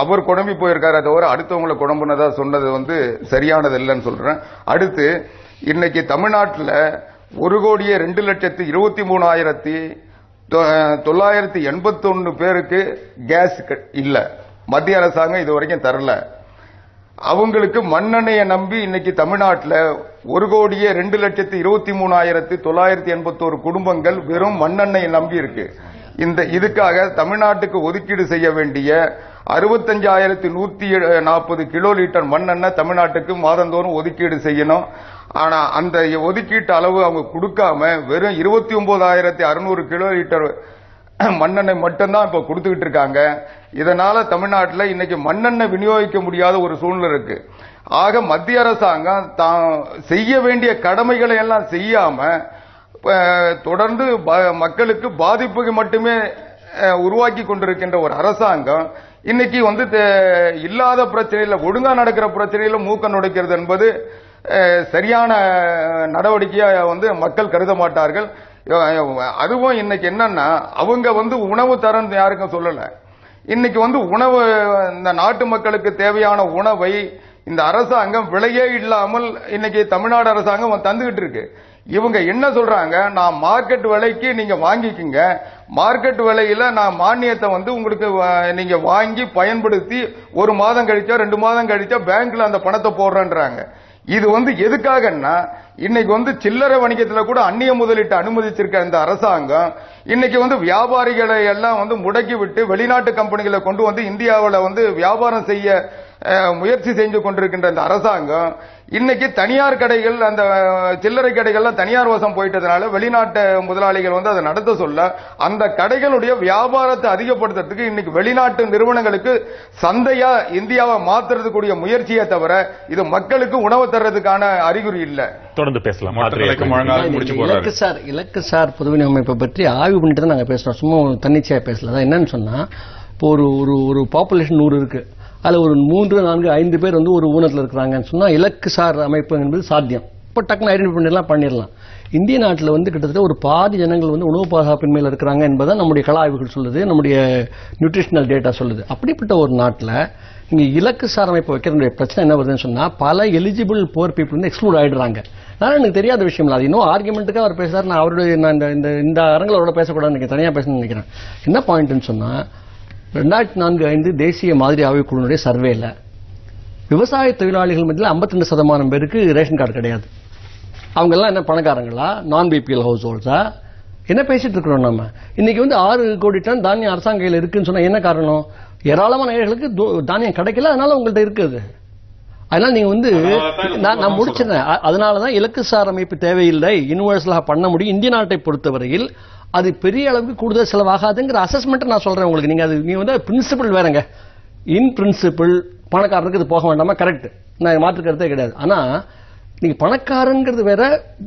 அவர் குழம்பி போயிருக்காரு தவிர அடுத்தவங்களை குழம்புனதா சொன்னது சரியானது இல்லைன்னு சொல்றேன். அடுத்து இன்னைக்கு தமிழ்நாட்டில் 1,02,23,981 பேருக்கு கேஸ் இல்ல. மத்திய அரசாங்கம் இது வரைக்கும் தரல. அவங்களுக்கு மண்ணெண்ணெயை நம்பி இன்னைக்கு தமிழ்நாட்டில் 1,02,23,981 குடும்பங்கள் வெறும் மண்ணெண்ணெயை நம்பி இருக்கு. இதுக்காக தமிழ்நாட்டுக்கு ஒதுக்கீடு செய்ய வேண்டிய 65,140 கிலோ லிட்டர் மண்ணெண்ணெய் தமிழ்நாட்டுக்கு மாதந்தோறும் ஒதுக்கீடு செய்யணும். ஆனா அந்த ஒதுக்கீட்டு அளவு அவங்க கொடுக்காம வெறும் 29,600 கிலோ லிட்டர் மண்ணெண்ணெய் மட்டும்தான் இப்ப கொடுத்துக்கிட்டு இருக்காங்க. இதனால தமிழ்நாட்டில் இன்னைக்கு மண்ணெண்ணெய் விநியோகிக்க முடியாத ஒரு சூழ்நிலை இருக்கு. ஆக மத்திய அரசாங்கம் தான் செய்ய வேண்டிய கடமைகளை எல்லாம் செய்யாம தொடர்ந்து மக்களுக்கு பாதிப்புக்கு மட்டுமே உருவாக்கி கொண்டிருக்கின்ற ஒரு அரசாங்கம் இன்னைக்கு இல்லாத பிரச்சனையில, ஒழுங்கா நடக்கிற பிரச்சனையில மூக்க நுடைக்கிறது என்பது சரியான நடவடிக்கையா மக்கள் கருத மாட்டார்கள். அதுவும் இன்னைக்கு என்னன்னா, அவங்க உணவு தரம் யாருக்கும் சொல்லல. இன்னைக்கு உணவு, இந்த நாட்டு மக்களுக்கு தேவையான உணவை இந்த அரசாங்கம் விலையே இல்லாமல் இன்னைக்கு தமிழ்நாடு அரசாங்கம் தந்துகிட்டு இருக்கு. இவங்க என்ன சொல்றாங்க, நான் மார்க்கெட் விலைக்கு நீங்க வாங்கிக்கங்க, மார்க்கெட் விலையில நான் மானியத்தை உங்களுக்கு நீங்க வாங்கி பயன்படுத்தி 1 மாதம் கழிச்சா 2 மாதம் கழிச்சா பேங்க்ல அந்த பணத்தை போடுறேன்றாங்க. இது எதுக்காகன்னா, இன்னைக்கு சில்லறை வணிகத்தில் கூட அந்நிய முதலீட்டு அனுமதிச்சிருக்க இந்த அரசாங்கம் இன்னைக்கு வியாபாரிகளை எல்லாம் முடக்கி விட்டு வெளிநாட்டு கம்பெனிகளை கொண்டு இந்தியாவில் வியாபாரம் செய்ய முயற்சி செஞ்சு கொண்டிருக்கின்ற இந்த அரசாங்கம் இன்னைக்கு தனியார் கடைகள், அந்த சில்லறை கடைகள்லாம் தனியார் வசம் போயிட்டதுனால வெளிநாட்டு முதலாளிகள் அதை நடத்த சொல்ல, அந்த கடைகளுடைய வியாபாரத்தை அதிகப்படுத்துறதுக்கு இன்னைக்கு வெளிநாட்டு நிறுவனங்களுக்கு சந்தையா இந்தியாவை மாத்துறதுக்குரிய முயற்சியை தவிர இது மக்களுக்கு உணவு தர்றதுக்கான அறிகுறி இல்ல. தொடர்ந்து பேசலாம். இலக்கு சார் பொதுவிநியோக அமைப்பை பற்றி ஆய்வு பண்ணிட்டு தான் நாங்க பேசுறோம். சும்மா தன்னிச்சையா பேசல. என்னன்னு சொன்னா, இப்போ ஒரு பாப்புலேஷன் 100 இருக்கு. அதுல ஒரு 3, 4, 5 பேர் ஒரு ஊனத்தில் இருக்கிறாங்கன்னு சொன்னா இலக்கு சார் அமைப்பு என்பது சாத்தியம். இப்போ டக்குன்னு ஐடென்டிஃபை பண்ணிடலாம். இந்திய நாட்டில் கிட்டத்தட்ட ஒரு பாதி ஜனங்கள் உணவு பாதுகாப்பின்மையில் இருக்கிறாங்க என்பதை நம்முடைய கள ஆய்வுகள் சொல்லுது, நம்முடைய நியூட்ரிஷனல் டேட்டா சொல்லுது. அப்படிப்பட்ட ஒரு நாட்டில் இங்க இலக்கு சார் அமைப்பு வைக்கிற பிரச்சனை என்ன வருதுன்னு சொன்னா, பல எலிஜிபிள் புவர் பீப்புள் எக்ஸ்க்ளூட் ஆயிடுறாங்க. அதனால எனக்கு தெரியாத விஷயம் இல்லை. அது இன்னும் ஆர்குமெண்ட்டுக்காக அவர் பேசுறாரு. நான் அவருடைய இந்த அரங்கில் அவரோட பேசக்கூடாதுன்னு தனியாக பேசணும்னு நினைக்கிறேன். என்ன பாயிண்ட்னு சொன்னா, 2004-05 தேசிய மாதிரி ஆய்வுக்குழுனுடைய சர்வேல விவசாய தொழிலாளிகள் மத்தியில் 52% பேருக்கு ரேஷன் கார்டு கிடையாது. அவங்க எல்லாம் என்ன பணக்காரங்களா, நான் பிபிஎல் ஹவுஸ் ஹோல்ட்ஸா? என்ன பேசிட்டு இருக்கிறோம் நம்ம? இன்னைக்கு 6 கோடி டன் தானியம் அரசாங்க கையில் இருக்குன்னு சொன்னா என்ன காரணம்? ஏராளமான ஏழைகளுக்கு தானியம் கிடைக்கல, அதனால உங்கள்ட்ட இருக்குது. அதனால நீங்க நான் முடிச்சிருந்தேன். அதனாலதான் இலக்கு சார் அமைப்பு தேவையில்லை, யூனிவர்சலாக பண்ண முடியும். இந்திய நாட்டை பொறுத்தவரையில் அது பெரிய அளவுக்கு கூடுதல் செலவாகாதுங்கிற அசஸ்மெண்ட் நான் சொல்றேன் உங்களுக்கு. நீங்க பிரின்சிபிள் வேறங்க. இன் பிரின்சிபிள் பணக்காரனுக்கு இது போக வேண்டாமா? கரெக்ட், நான் மாற்று கருத்தே கிடையாது. ஆனா நீங்க பணக்காரங்கிறது வேற,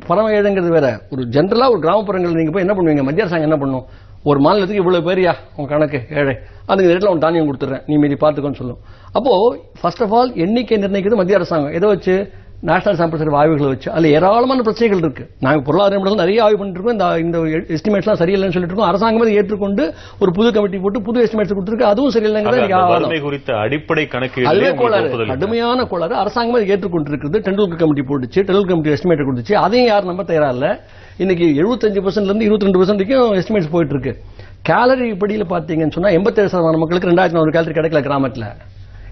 பரம ஏழைங்கிறது வேற. ஒரு ஜென்ரலா ஒரு கிராமப்புறங்கள் நீங்க போய் என்ன பண்ணுவீங்க? மத்திய அரசாங்கம் என்ன பண்ணும்? ஒரு மாநிலத்துக்கு இவ்வளவு பேரியா உங்க கணக்கு ஏழை, அதுக்கு ரேட்ல உன் தானியம் கொடுத்துறேன், நீ மீதி பார்த்துக்கோன்னு சொல்லும். அப்போ ஃபர்ஸ்ட் ஆஃப் ஆல் எண்ணிக்கை நிர்ணயிக்கிறது மத்திய அரசாங்கம். எதை வச்சு? நேஷனல் சாம்பிள் சர்வே ஆய்வுகளை வச்சு. அதுல ஏராளமான பிரச்சனைகள் இருக்கு. நாங்க பொருளாதார நிறைய ஆய்வு பண்ணிட்டு இருக்கோம். இந்த எஸ்டிமேட்ஸ்லாம் சரியில்லைன்னு சொல்லிட்டு இருக்கோம். அரசாங்கம் ஏற்றுக்கொண்டு ஒரு புது கமிட்டி போட்டு புது எஸ்டிமேட்ஸ் கொடுத்துருக்கு. அதுவும் சரியில்லைங்கிறது குறித்த அடிப்படை கணக்கு அதுவே கோளாறு, கடுமையான கோளாறு. அரசாங்கம் ஏற்றுக்கொண்டு இருக்குது. டெண்டுல்கர் கமிட்டி போட்டுச்சு, டெண்டுல்கர் கமிட்டி எஸ்டிமேட் கொடுத்துச்சு. அதையும் யாரும் நம்ப தயாரா இல்ல. இன்னைக்கு 75% இருந்து 22% வரைக்கும் எஸ்டிமேட்ஸ் போயிட்டு இருக்கு. கேலரி படியில பாத்தீங்கன்னு சொன்னா 87% மக்களுக்கு 2400 கேலரி கிடைக்கல கிராமத்துல.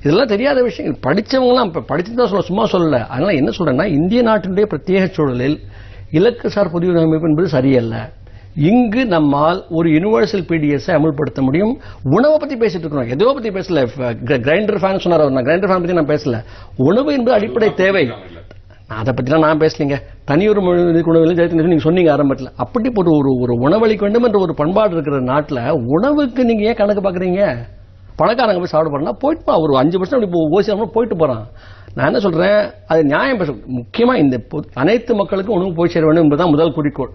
இதெல்லாம் தெரியாத விஷயம். படிச்சவங்களாம் படிச்சுதான் சொல்ல, சும்மா சொல்லல. அதனால என்ன சொல்றேன்னா, இந்திய நாட்டினுடைய பிரத்யேக சூழலில் இலக்கு சார் பொது அமைப்பு என்பது சரியல்ல. இங்கு நம்மால் ஒரு யூனிவர்சல் பிடிஎஸ் அமல்படுத்த முடியும். உணவை பத்தி பேசிட்டு இருக்கிறோம், எதோ பத்தி பேசல. கிரைண்டர் ஃபேன் சொன்னார், நான் கிரைண்டர் ஃபேன் பத்தி நான் பேசல. உணவு என்பது அடிப்படை தேவை. அதை பத்தி நான் பேசலீங்க. தனியொரு உணவு நீங்க சொன்னீங்க ஆரம்பத்தில். அப்படி ஒரு உணவளிக்க வேண்டும் என்ற ஒரு பண்பாடு இருக்கிற நாட்டில் உணவுக்கு நீங்க ஏன் கணக்கு பாக்குறீங்க? பணக்காரங்க போய் சாப்பிட போறா போயிட்டு ஒரு 5% ஓசி போயிட்டு போறான். நான் என்ன சொல்றேன், அது நியாயம் பேச. முக்கியமா இந்த அனைத்து மக்களுக்கும் உணவு போய் சேர வேண்டும் என்பதுதான் முதல் குறிக்கோள்.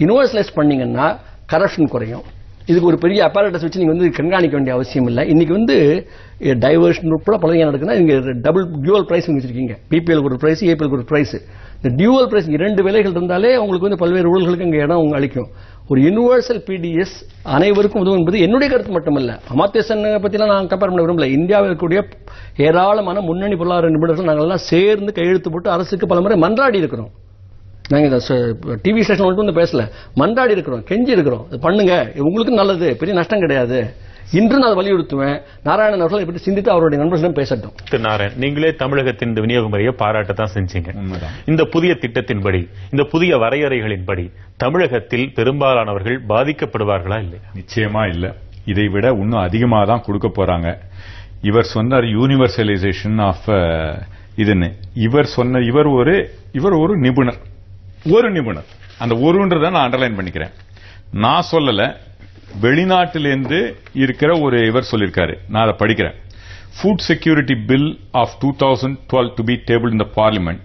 யூனிவர்சலைஸ் பண்ணீங்கன்னா கரப்ஷன் குறையும். இதுக்கு ஒரு பெரிய அப்பாரட்டஸ் வச்சு நீங்க கண்காணிக்க வேண்டிய அவசியம் இல்லை. இன்னைக்கு டைவர்ஷன் உட்பட பல நடக்குதுன்னா இங்க டபுள் டியூவல் பிரைஸ் வச்சிருக்கீங்க. பிபிஎல் ஒரு பிரைஸ், ஏபிஎல் ஒரு பிரைஸ். இந்த டியூவல் பிரைஸ் 2 விலைகள் இருந்தாலே உங்களுக்கு பல்வேறு ஊழல்களுக்கு இங்க இடம் அளிக்கும். ஒரு யூனிவர்சல் பிடிஎஸ் அனைவருக்கும் உதவும் என்பது என்னுடைய கருத்து மட்டுமல்ல. அமாத்திய சென் பத்திலாம் நான் கம்பேர் பண்ண விரும்பல. இந்தியாவில் இருக்கக்கூடிய ஏராளமான முன்னணி பொருளாதார நிபுணர்கள் நாங்கள் எல்லாம் சேர்ந்து கையெழுத்து போட்டு அரசுக்கு பல முறை மன்றாடி இருக்கிறோம். நாங்க டிவி ஸ்டேஷன் மட்டும் பேசல, மன்றாடி இருக்கிறோம், கெஞ்சி இருக்கிறோம். பண்ணுங்க, உங்களுக்கு நல்லது, பெரிய நஷ்டம் கிடையாது. இன்று நான் வலியுறுத்துவேன். நாராயணன் அவர்கள் இப்படி சிந்தித்து அவருடைய நண்பர்களிடம் பேசட்டும். நாராயணன், நீங்களே தமிழகத்தின் விநியோக முறையை பாராட்டத்தான் செஞ்சீங்க. இந்த புதிய திட்டத்தின்படி, இந்த புதிய வரையறைகளின்படி தமிழகத்தில் பெரும்பாலானவர்கள் பாதிக்கப்படுவார்களா? இல்லை, நிச்சயமா இல்ல. இதை விட இன்னும் அதிகமாக தான் கொடுக்க போறாங்க. இவர் சொன்னார் யூனிவர்சலைசேஷன் ஆஃப் இதுன்னு. இவர் ஒரு நிபுணர். அந்த ஒருன்றதை நான் அண்டர்லைன் பண்ணிக்கிறேன். நான் சொல்லல, வெளிநாட்டிலிருந்து இருக்கிற இவர் சொல்லியிருக்காரு. நான் அதை படிக்கிறேன். Food security bill of 2012 to be tabled in the parliament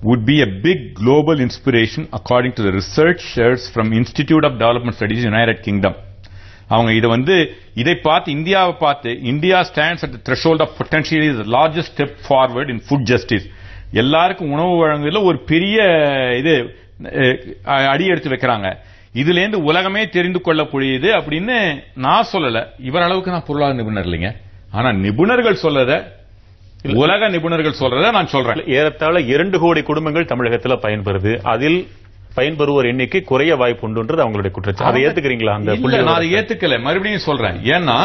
would be a big global inspiration according to the researchers from Institute of Development Studies, United Kingdom. அவங்க இதை பார்த்து இந்தியாவை பார்த்து, India stands at the threshold of potentially the largest step forward in food justice. எல்லாருக்கும் உணவு வழங்குவதில் ஒரு பெரிய அடி எடுத்து வைக்கிறாங்க. இதுல இருந்து உலகமே தெரிந்து கொள்ளக்கூடியது அப்படின்னு நான் சொல்லல. இவர் அளவுக்கு நான் பொருளாதார நிபுணர் இல்லைங்க. ஆனா நிபுணர்கள் சொல்லத, உலக நிபுணர்கள் சொல்றத நான் சொல்றேன். ஏறத்தாழ 2 கோடி குடும்பங்கள் தமிழகத்தில் பயன்பெறுது. அதில் பயன்பெறுவோர் எண்ணிக்கை குறைய வாய்ப்பு உண்டு அவங்களுடைய குற்றச்சாட்டு. அதை ஏத்துக்கிறீங்களா? நான் அதை ஏத்துக்கல. மறுபடியும் சொல்றேன். ஏன்னா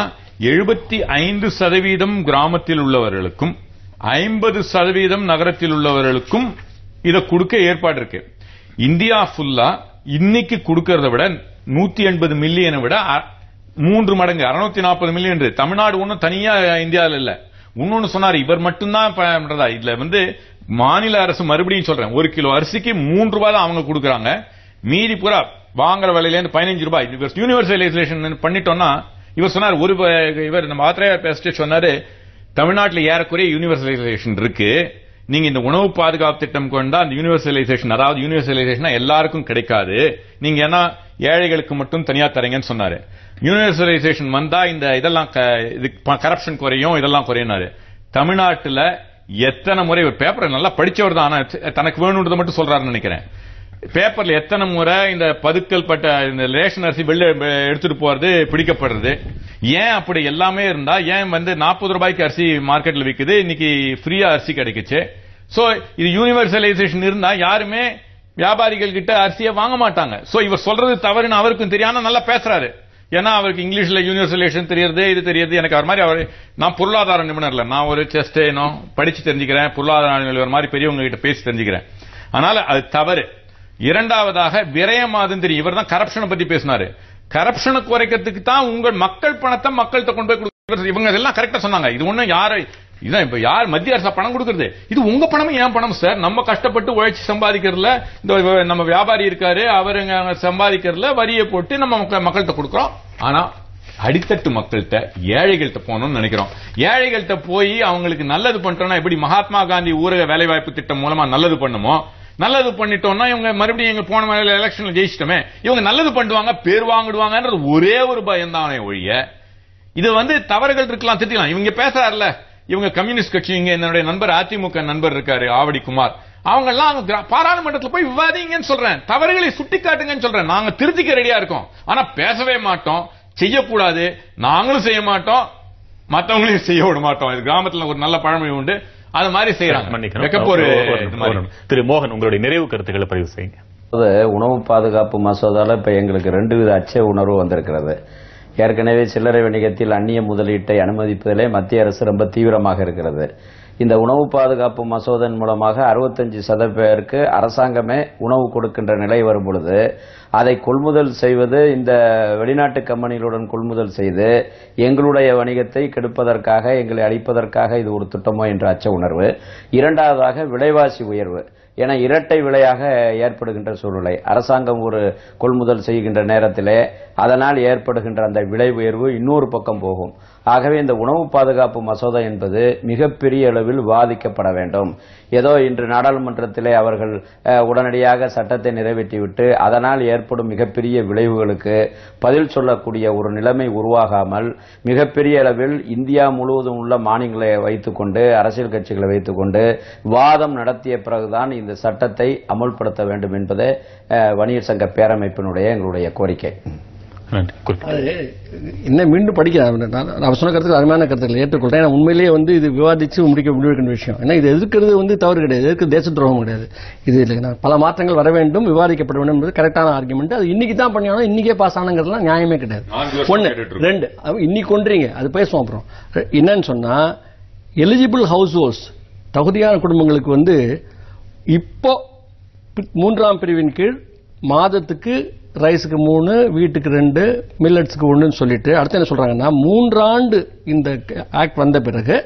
75% கிராமத்தில் உள்ளவர்களுக்கும் 50% நகரத்தில் உள்ளவர்களுக்கும் இதை கொடுக்க ஏற்பாடு இருக்கு. இந்தியா ஃபுல்லா இன்னைக்கு கொடுக்கறத விட 180 மில்லியனை விட 3 மடங்கு 640 மில்லியன். தமிழ்நாடு ஒன்னும் தனியா இந்தியாவில் இல்ல. இன்னொன்னு சொன்னாரு, இவர் மட்டும்தான் பண்றதா? இதுல மாநில அரசு, மறுபடியும் சொல்றேன், 1 கிலோ அரிசிக்கு 3 ரூபாய் தான் அவங்க கொடுக்கறாங்க. மீதி பூரா வாங்குற விலையில இருந்து 15 ரூபாய். யூனிவர்சலைசேஷன் பண்ணிட்டோம்னா, இவர் சொன்னார், இவர் நம்ம ஆத்திரையார் பேசிட்டு சொன்னாரு, தமிழ்நாட்டில் ஏறக்குறைய யூனிவர்சலைசேஷன் இருக்கு. நீங்க இந்த உணவு பாதுகாப்பு திட்டம் கொண்டா அந்த யூனிவர்சலைசேஷன், அதாவது யூனிவர்சலைசேஷன் எல்லாருக்கும் கிடைக்காது, நீங்க ஏன்னா ஏழைகளுக்கு மட்டும் தனியா தரீங்கன்னு சொன்னாரு. யூனிவர்சலைசேஷன் வந்தா இந்த இதெல்லாம் கரப்ஷன் குறையும், இதெல்லாம் குறையினாரு. தமிழ்நாட்டில் எத்தனை முறை பேப்பர் நல்லா படிச்சவர் தான், தனக்கு வேணும்ன்றதை மட்டும் சொல்றாருன்னு நினைக்கிறேன். பேப்பர்ல எத்தனை முறை இந்த பதுக்கல் பட்ட இந்த ரேஷன் அரிசி வெளில எடுத்துட்டு போறது பிடிக்கப்படுறது. ஏன் அப்படி எல்லாமே இருந்தா ஏன் 40 ரூபாய்க்கு அரிசி மார்க்கெட்ல விக்குது, இன்னைக்கு ஃப்ரீயா அரிசி கிடைக்குச்சு. சோ இது யூனிவர்சலைசேஷன் இருந்தா யாருமே வியாபாரிகள் கிட்ட அரிசியை வாங்க மாட்டாங்க. சோ இவர் சொல்றது தவறுன்னு அவருக்கும் தெரியாம நல்லா பேசுறாரு. ஏன்னா அவருக்கு இங்கிலீஷ்ல யூனிவர்சல் ரிலேஷன் தெரியுது, இது தெரியுது. எனக்கு அவர் மாதிரி நான் பொருளாதார நிபுணர் இல்ல, நான் ஒரு செஸ்ட் படிச்சு தெரிஞ்சுக்கிறேன், பொருளாதார நிபுணர் மாதிரி பெரியவங்க கிட்ட பேசி தெரிஞ்சுக்கிறேன். அதனால அது தவறு. இரண்டாவதாக விரயமாதுன்னு தெரியும். இவர் தான் கரப்ஷனை பத்தி பேசினாரு. கரப்ஷனை குறைக்கிறதுக்கு தான் உங்கள் மக்கள் பணத்தை மக்கள்கிட்ட கொண்டு போய் கொடுக்கிறது. இவங்க எல்லாம் கரெக்டா சொன்னாங்க. இது ஒண்ணு இதான் இப்ப யார் மத்திய அரசா பணம் கொடுக்கறது? இது உங்க பணமும் ஏன் பணம் சார்? நம்ம கஷ்டப்பட்டு உழைச்சி சம்பாதிக்கிறதுல இந்த நம்ம வியாபாரி இருக்காரு, அவருங்க சம்பாதிக்கிறதுல வரியை போட்டு நம்ம மக்கள்கிட்ட கொடுக்கிறோம். ஆனா அடித்தட்டு மக்கள்கிட்ட ஏழைகள்கிட்ட போகணும்னு நினைக்கிறோம். ஏழைகள்கிட்ட போய் அவங்களுக்கு நல்லது பண்றோம்னா எப்படி மகாத்மா காந்தி ஊரக வேலைவாய்ப்பு திட்டம் மூலமா நல்லது பண்ணுமோ, நல்லது பண்ணிட்டோம்னா இவங்க மறுபடியும் எங்க போன எலெக்ஷன்ல ஜெயிச்சிட்டோமே, இவங்க நல்லது பண்ணுவாங்க, பேர் வாங்கிடுவாங்கன்றது ஒரே ஒரு பயம்தானே ஒழிய இது தவறுகள் இருக்கலாம், திட்டலாம். இவங்க பேசுறாருல, இவங்க கம்யூனிஸ்ட் கட்சி, இங்க என்னுடைய நண்பர் அதிமுக நண்பர் இருக்காரு ஆவடி குமார், அவங்க எல்லாம் பாராளுமன்றத்தில் போய் விவாதிங்கன்னு சொல்றேன், தவறுகளை சுட்டி காட்டுங்கன்னு சொல்றேன். நாங்க திருத்திக்க ரெடியா இருக்கோம், ஆனா பேசவே மாட்டோம், செய்யக்கூடாது, நாங்களும் செய்ய மாட்டோம், மற்றவங்களையும் செய்ய விட மாட்டோம். இது கிராமத்துல ஒரு நல்ல பழமொழி உண்டு, அது மாதிரி செய்யறாங்க. திரு மோகன், உங்களுடைய நிறைவு கருத்துக்களை பதிவு செய்யுங்க. உணவு பாதுகாப்பு மசோதால இப்ப எங்களுக்கு 2 வித அச்ச உணர்வு வந்திருக்கிறது. ஏற்கனவே சில்லறை வணிகத்தில் அந்நிய முதலீட்டை அனுமதிப்பதிலே மத்திய அரசு ரொம்ப தீவிரமாக இருக்கிறது. இந்த உணவு பாதுகாப்பு மசோதன் மூலமாக 65% பேருக்கு அரசாங்கமே உணவு கொடுக்கின்ற நிலை வரும் பொழுது அதை கொள்முதல் செய்வது இந்த வெளிநாட்டு கம்பெனிகளுடன் கொள்முதல் செய்து எங்களுடைய வணிகத்தை கெடுப்பதற்காக, எங்களை அழிப்பதற்காக இது ஒரு திட்டமோ என்ற அச்ச உணர்வு. இரண்டாவதாக விலைவாசி உயர்வு. என இரட்டை விலையாக ஏற்படுகின்ற சூழ்நிலை. அரசாங்கம் ஒரு கொள்முதல் செய்கின்ற நேரத்திலே அதனால் ஏற்படுகின்ற அந்த விலை உயர்வு இன்னொரு பக்கம் போகும். ஆகவே இந்த உணவு பாதுகாப்பு மசோதா என்பது மிகப்பெரிய அளவில் விவாதிக்கப்பட வேண்டும். ஏதோ இன்று நாடாளுமன்றத்திலே அவர்கள் உடனடியாக சட்டத்தை நிறைவேற்றிவிட்டு அதனால் ஏற்படும் மிகப்பெரிய விளைவுகளுக்கு பதில் சொல்லக்கூடிய ஒரு நிலைமை உருவாகாமல் மிகப்பெரிய அளவில் இந்தியா முழுவதும் உள்ள மாநிலங்களை வைத்துக்கொண்டு, அரசியல் கட்சிகளை வைத்துக்கொண்டு வாதம் நடத்திய பிறகுதான் இந்த சட்டத்தை அமல்படுத்த வேண்டும் என்பதே வணிகர் சங்க பேரமைப்பினுடைய எங்களுடைய கோரிக்கை. என்ன மீண்டும் படிக்கிறேன். நான் சொன்ன கருத்துக்கள் அருமையான கருத்துக்களை ஏற்றுக்கொள்றேன். ஏன்னா உண்மையிலேயே இது விவாதிச்சு முடிக்கின்ற விஷயம். ஏன்னா இது எதிர்க்கிறது தவறு கிடையாது, எதிர்க்கிறது தேச துரோகம் கிடையாது. இது இல்லை, பல மாற்றங்கள் வர வேண்டும், விவாதிக்கப்பட வேண்டும் என்பது கரெக்டான ஆர்குமெண்ட். அது இன்னைக்கு தான் பண்ணியாலும் இன்னைக்கே பாஸ் ஆனங்கிறதுலாம் நியாயமே கிடையாது. 1 2 இன்னைக்கு கொன்றீங்க, அது பேசுவோம். அப்புறம் என்னன்னு சொன்னா, எலிஜிபிள் ஹவுஸ் ஹோல்ட்ஸ், தகுதியான குடும்பங்களுக்கு இப்போ 3ஆம் பிரிவின் கீழ் மாதத்துக்கு ரைஸுக்கு 3, வீட்டுக்கு 2, மில்லட்ஸுக்கு 1 சொல்லிட்டு அடுத்து என்ன சொல்றாங்கன்னா, 3 ஆண்டு இந்த ஆக்ட் வந்த பிறகு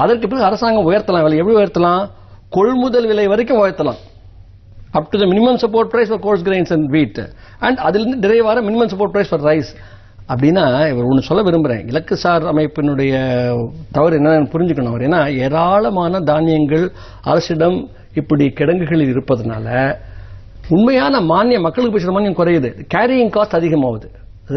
அதற்கு பிறகு அரசாங்கம் உயர்த்தலாம். விலை எப்படி உயர்த்தலாம்? கொள்முதல் விலை வரைக்கும் உயர்த்தலாம். Up to the minimum support price for coarse grains and wheat, and அதிலிருந்து டிரைவ் ஆகிற minimum support price for rice. அப்படின்னா இவர் ஒன்று சொல்ல விரும்புகிறேன், இலக்குசார் அமைப்பினுடைய தவறு என்னன்னு புரிஞ்சுக்கணும் அவர். ஏன்னா ஏராளமான தானியங்கள் அரசிடம் இப்படி கிடங்குகளில் இருப்பதனால உண்மையான மானியம் மக்களுக்கு பேசுகிற மானியம் குறையுது, கேரியிங் காஸ்ட் அதிகமாகுது.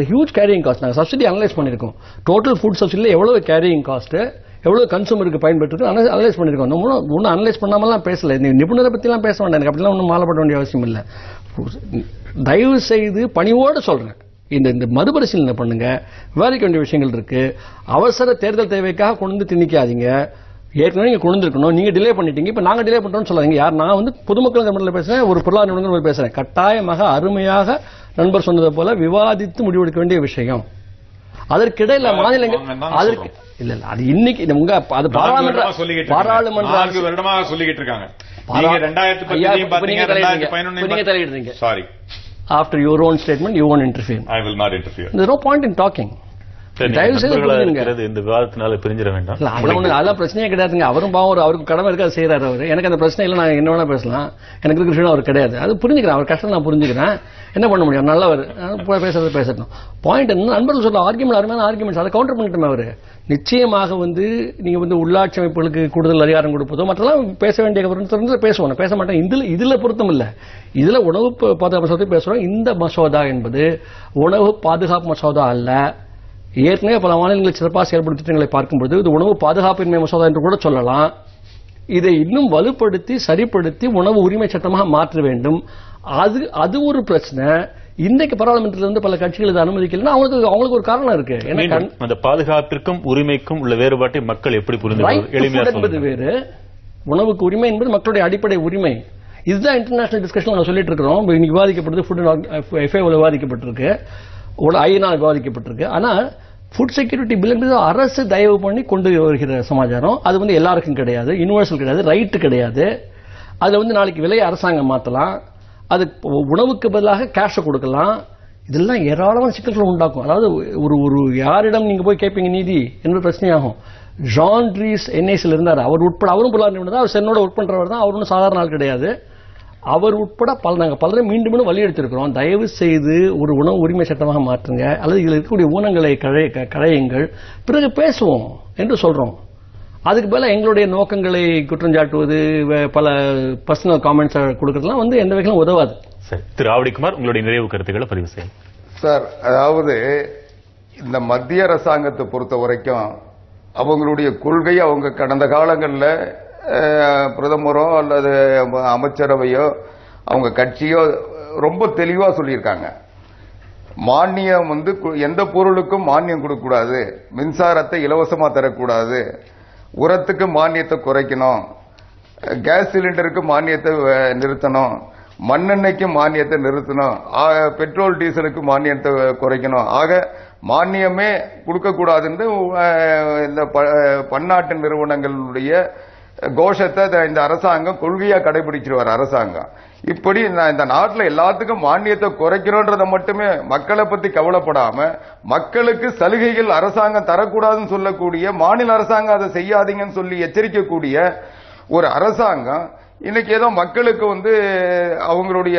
Huge carrying cost. நாங்கள் சப்சிடி அனலைஸ் பண்ணியிருக்கோம். டோட்டல் ஃபுட் சப்சிடியில் எவ்வளவு கேரியிங் காஸ்ட், எவ்வளவு கன்சூமருக்கு பயன்பட்டு அனலைஸ் பண்ணியிருக்கோம். ஒன்றும் அனலைஸ் பண்ணாமலாம் பேசல, நிபுணரை பற்றிலாம் பேச வேண்டாம், எனக்கு அப்படிலாம் ஒன்றும் மாறப்பட வேண்டிய அவசியம் இல்லை. தயவு செய்து பணிவோடு சொல்றேன், இந்த மறுபரிசீலனை பண்ணுங்க. விவாதிக்க வேண்டிய விஷயங்கள் இருக்கு. அவசர தேர்தல் தேவைக்காக கொண்டு திணிக்காதீங்க. ஏற்கனவே நீங்க கொண்டு இருக்கணும், நீங்க டிலே பண்ணிட்டீங்க, இப்ப நாங்க டிலே பண்றோம்னு சொல்லாதீங்க. யார்? நான் பொதுமக்கள் கமிட்டியில் பேசுறேன், ஒரு பொருளாதார நிபுணர் பேசுறேன். கட்டாயமாக அருமையாக நண்பர் சொன்னது போல விவாதித்து முடிவெடுக்க வேண்டிய விஷயம். அதற்கிடையில மாநிலங்கள் அதற்கு இல்ல இல்ல அது இன்னைக்கு உங்க அது பாராளுமன்ற வருடமாக சொல்லிக்கிட்டு இருக்காங்க. நீங்க தலையிடுறீங்க. Sorry, after your own statement you won't interfere. I will not interfere. There's no point in talking. இந்த விவாதத்தினால பிரிஞ்சிட வேண்டாம். அதெல்லாம் பிரச்சனையே கிடையாதுங்க. அவரும் பாவம், அவருக்கு கடமை இருக்கா செய்யறாரு அவரு. எனக்கு அந்த பிரச்சனை இல்லை, நான் என்ன வேணா பேசலாம், எனக்கு இருக்கிற விஷயம் அவர் கிடையாது. அது புரிஞ்சுக்கிறேன், அவர் கஷ்டம் நான் புரிஞ்சுக்கிறேன். என்ன பண்ண முடியும், நல்லவர் பேசுறது பேசட்டும். பாயிண்ட் என்ன, நண்பர்கள் சொல்ற ஆர்குமெண்ட் அருமையான ஆர்குமெண்ட்ஸ், அதை கவுண்டர் பண்ணிட்டோம். அவரு நிச்சயமாக நீங்க உள்ளாட்சி அமைப்புகளுக்கு கூடுதல் அதிகாரம் கொடுப்பதோ மற்றெல்லாம் பேச வேண்டிய பேசுவோம், பேச மாட்டேன். இதுல பொருத்தம் இல்ல. இதுல உணவு பாதுகாப்பு மசோதா பேசுறோம். இந்த மசோதா என்பது உணவு பாதுகாப்பு மசோதா அல்ல. ஏற்கனவே பல மாநிலங்களில் சிறப்பாக செயல்படும் திட்டங்களை பார்க்கும்போது இது உணவு பாதுகாப்பின்மை மசோதா என்று கூட சொல்லலாம். இதை இன்னும் வலுப்படுத்தி சரிப்படுத்தி உணவு உரிமை சட்டமாக மாற்ற வேண்டும். அது ஒரு பிரச்சனை. இன்றைக்கு பாராளுமன்றத்திலிருந்து பல கட்சிகள் இதை அனுமதிக்கலன்னா அவங்களுக்கு ஒரு காரணம் இருக்கு. அந்த பாதுகாப்பிற்கும் உரிமைக்கும் உள்ள வேறுபாட்டை மக்கள் எப்படி புரிந்து என்பது வேறு, உணவுக்கு உரிமை என்பது மக்களுடைய அடிப்படை உரிமை. இதுதான் இன்டர்நேஷனல் டிஸ்கஷன் சொல்லிட்டு இருக்கிறோம். விவாதிக்கப்படுது, ஃபுட் FAO விவாதிக்கப்பட்டிருக்கு. ஐயனால் விவாதிக்கப்பட்டிருக்கு. ஆனால் ஃபுட் செக்யூரிட்டி பில் என்பது அரசு தயவு பண்ணி கொண்டு வருகிற சமாச்சாரம். அது வந்து எல்லாருக்கும் கிடையாது, யூனிவர்சல் கிடையாது, ரைட்டு கிடையாது. அதை வந்து நாளைக்கு விலையை அரசாங்கம் மாற்றலாம், அது உணவுக்கு பதிலாக கேஷை கொடுக்கலாம். இதெல்லாம் ஏராளமான சிக்கல்களை உண்டாக்கும். அதாவது ஒரு யாரிடம் நீங்க போய் கேட்பீங்க நீதி என்பது பிரச்சனையாகும். ஜான் ரீஸ் என்ஐசியில் இருந்தார், அவர் உட்பட, அவரும் பொருளாதார நிபுணர் தான், அவர் சென்னோட ஒர்க் பண்றவர் தான், அவர் ஒன்றும் சாதாரண ஆள் கிடையாது. அவர் உட்பட நாங்கள் பலரை மீண்டும் மீண்டும் வலியுறுத்திருக்கிறோம், தயவு செய்து ஒரு உணவு உரிமை சட்டமாக மாற்றுங்க, அல்லது இதில் இருக்கக்கூடிய ஊனங்களை களையுங்கள், பிறகு பேசுவோம் என்று சொல்றோம். அதுக்கு பதிலாக எங்களுடைய நோக்கங்களை குற்றஞ்சாட்டுவது, பல பர்சனல் காமெண்ட்ஸ் கொடுக்கறதுலாம் வந்து எந்த வகையிலும் உதவாது. சரி, திரு ஆவடிக்குமார், உங்களுடைய நிறைவு கருத்துக்களை பதிவு செய்யும். சார், அதாவது இந்த மத்திய அரசாங்கத்தை பொறுத்த வரைக்கும் அவங்களுடைய கொள்கை, அவங்க கடந்த காலங்களில் பிரதமரோ அல்லது அமைச்சரவையோ அவங்க கட்சியோ ரொம்ப தெளிவா சொல்லியிருக்காங்க. மானியம் வந்து எந்த பொருளுக்கும் மானியம் கொடுக்கக்கூடாது, மின்சாரத்தை இலவசமா தரக்கூடாது, உரத்துக்கு மானியத்தை குறைக்கணும், கேஸ் சிலிண்டருக்கு மானியத்தை நிறுத்தணும், மண்ணெண்ணெய்க்கு மானியத்தை நிறுத்தணும், பெட்ரோல் டீசலுக்கு மானியத்தை குறைக்கணும். ஆக மானியமே கொடுக்கக்கூடாதுன்னு இந்த பன்னாட்டு நிறுவனங்களுடைய கோஷத்தை இந்த அரசாங்கம் கொள்கையா கடைபிடிச்சிருவார் அரசாங்கம். இப்படி இந்த நாட்டில் எல்லாத்துக்கும் மானியத்தை குறைக்கிறோன்றத மட்டுமே மக்களை பத்தி கவலைப்படாம, மக்களுக்கு சலுகைகள் அரசாங்கம் தரக்கூடாதுன்னு சொல்லக்கூடிய, மாநில அரசாங்கம் அதை செய்யாதீங்கன்னு சொல்லி எச்சரிக்கக்கூடிய ஒரு அரசாங்கம் இன்னைக்கு ஏதோ மக்களுக்கு வந்து அவங்களுடைய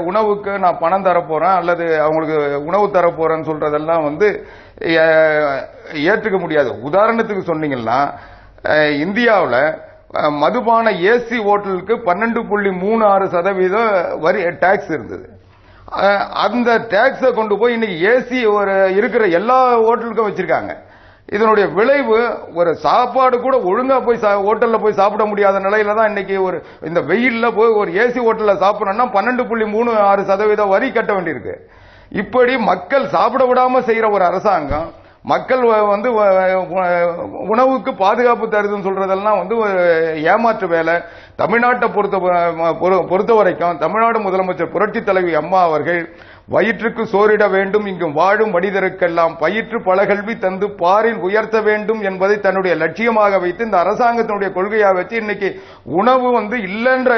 உணவுக்கு நான் பணம் தரப்போறேன் அல்லது அவங்களுக்கு உணவு தரப்போறேன்னு சொல்றதெல்லாம் வந்து ஏற்றுக்க முடியாது. உதாரணத்துக்கு சொன்னீங்கன்னா, இந்தியாவில் மதுபான ஏசி ஹோட்டலுக்கு 12.36% வரி டாக்ஸ் இருந்தது. அந்த டாக்ஸை கொண்டு போய் இன்னைக்கு ஏசி இருக்கிற எல்லா ஹோட்டலுக்கும் வச்சிருக்காங்க. இதனுடைய விளைவு ஒரு சாப்பாடு கூட ஒழுங்கா போய் ஹோட்டல்ல போய் சாப்பிட முடியாத நிலையில தான் இன்னைக்கு இந்த வெயில்ல போய் ஒரு ஏசி ஹோட்டல்ல சாப்பிடணும்னா 12.36% வரி கட்ட வேண்டியிருக்கு. இப்படி மக்கள் சாப்பிட விடாம செய்யற ஒரு அரசாங்கம், மக்கள் வந்து உணவுக்கு பாதுகாப்பு தருதுன்னு சொல்றதெல்லாம் வந்து ஏமாற்று வேலை. தமிழ்நாட்டை பொறுத்த வரைக்கும் தமிழ்நாடு முதலமைச்சர் புரட்சி தலைவி அம்மா அவர்கள் வயிற்றுக்கு சோறிட வேண்டும், இங்கு வாழும் மனிதருக்கெல்லாம் பயிற்று பலகல்வி தந்து பாரில் உயர்த்த வேண்டும் என்பதை தன்னுடைய லட்சியமாக வைத்து இந்த அரசாங்கத்தினுடைய கொள்கையாக வச்சு இன்னைக்கு உணவு வந்து இல்லைன்ற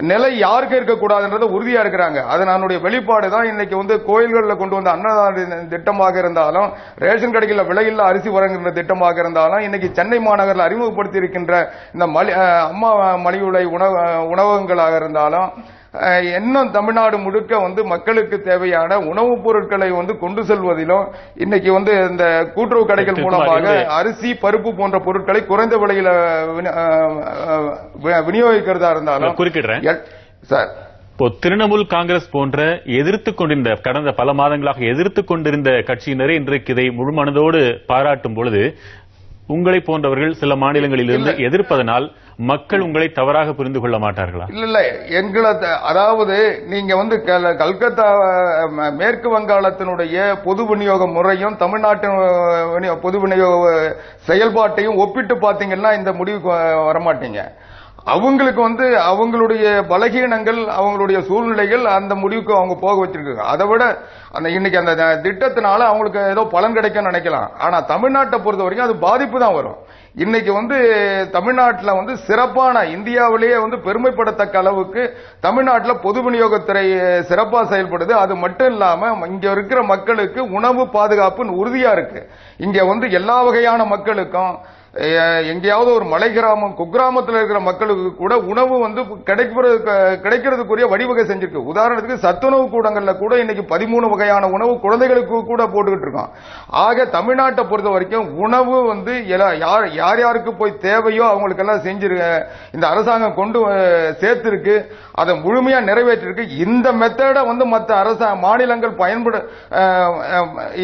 நிலை யாருக்கு இருக்கக்கூடாதுன்றத உறுதியா இருக்கிறாங்க. அதனுடைய வெளிப்பாடு தான் இன்னைக்கு வந்து கோயில்களில் கொண்டு வந்த அன்னதான திட்டமாக இருந்தாலும், ரேஷன் கடைகளில் விலையில்லா அரிசி வழங்குகின்ற திட்டமாக இருந்தாலும், இன்னைக்கு சென்னை மாநகரில் அறிமுகப்படுத்தி இருக்கின்ற இந்த அம்மா மலிவுலை உணவகங்களாக இருந்தாலும், இன்னும் தமிழ்நாடு முழுக்க வந்து மக்களுக்கு தேவையான உணவுப் பொருட்களை வந்து கொண்டு செல்வதிலும் இன்னைக்கு வந்து இந்த கூட்டுறவு கடைகள் மூலமாக அரிசி பருப்பு போன்ற பொருட்களை குறைந்த விலையில விநியோகிக்கிறதா இருந்தாலும் குறிப்பிடுறேன் சார். இப்போ திரிணாமுல் காங்கிரஸ் போன்ற எதிர்த்துக் கொண்டிருந்த, கடந்த பல மாதங்களாக எதிர்த்துக் கொண்டிருந்த கட்சியினரே இன்றைக்கு இதை முழுமனதோடு பாராட்டும் பொழுது, உங்களை போன்றவர்கள் சில மாநிலங்களில் இருந்து எதிர்ப்பதனால் மக்கள் உங்களை தவறாக புரிந்து கொள்ள மாட்டார்களா? இல்ல, எங்களை அதாவது நீங்க வந்து கல்கத்தா மேற்கு வங்காளத்தினுடைய பொது விநியோக முறையும் தமிழ்நாட்டின் பொது விநியோக செயல்பாட்டையும் ஒப்பிட்டு பாத்தீங்கன்னா இந்த முடிவுக்கு வரமாட்டீங்க. அவங்களுக்கு வந்து அவங்களுடைய பலகீனங்கள், அவங்களுடைய சூழ்நிலைகள் அந்த முடிவுக்கு அவங்க போக வச்சிருக்காங்க. அதை விட இன்னைக்கு அந்த திட்டத்தினால அவங்களுக்கு ஏதோ பலன் கிடைக்கும் நினைக்கலாம். ஆனா தமிழ்நாட்டை பொறுத்த வரைக்கும் அது பாதிப்பு தான் வரும். இன்னைக்கு வந்து தமிழ்நாட்டில் வந்து சிறப்பான, இந்தியாவிலேயே வந்து பெருமைப்படத்தக்க அளவுக்கு தமிழ்நாட்டில் பொது விநியோகத்துறை சிறப்பாக செயல்படுது. அது மட்டும் இல்லாம இங்க இருக்கிற மக்களுக்கு உணவு பாதுகாப்பு உறுதியா இருக்கு. இங்க வந்து எல்லா வகையான மக்களுக்கும், எங்கேயாவது ஒரு மலை கிராமம், குக்கிராமத்தில் இருக்கிற மக்களுக்கு கூட உணவு வந்து கிடைக்கிறதுக்குரிய வழிவகை செஞ்சிருக்கு. உதாரணத்துக்கு சத்துணவு கூடங்கள்ல கூட இன்னைக்கு 13 வகையான உணவு குழந்தைகளுக்கு கூட போட்டுக்கிட்டு இருக்கோம். ஆக தமிழ்நாட்டை பொறுத்த வரைக்கும் உணவு வந்து யார் யாருக்கு போய் தேவையோ அவங்களுக்கு எல்லாம் இந்த அரசாங்கம் கொண்டு சேர்த்திருக்கு, அதை முழுமையா நிறைவேற்றிருக்கு. இந்த மெத்தடை வந்து மற்ற மாநிலங்கள்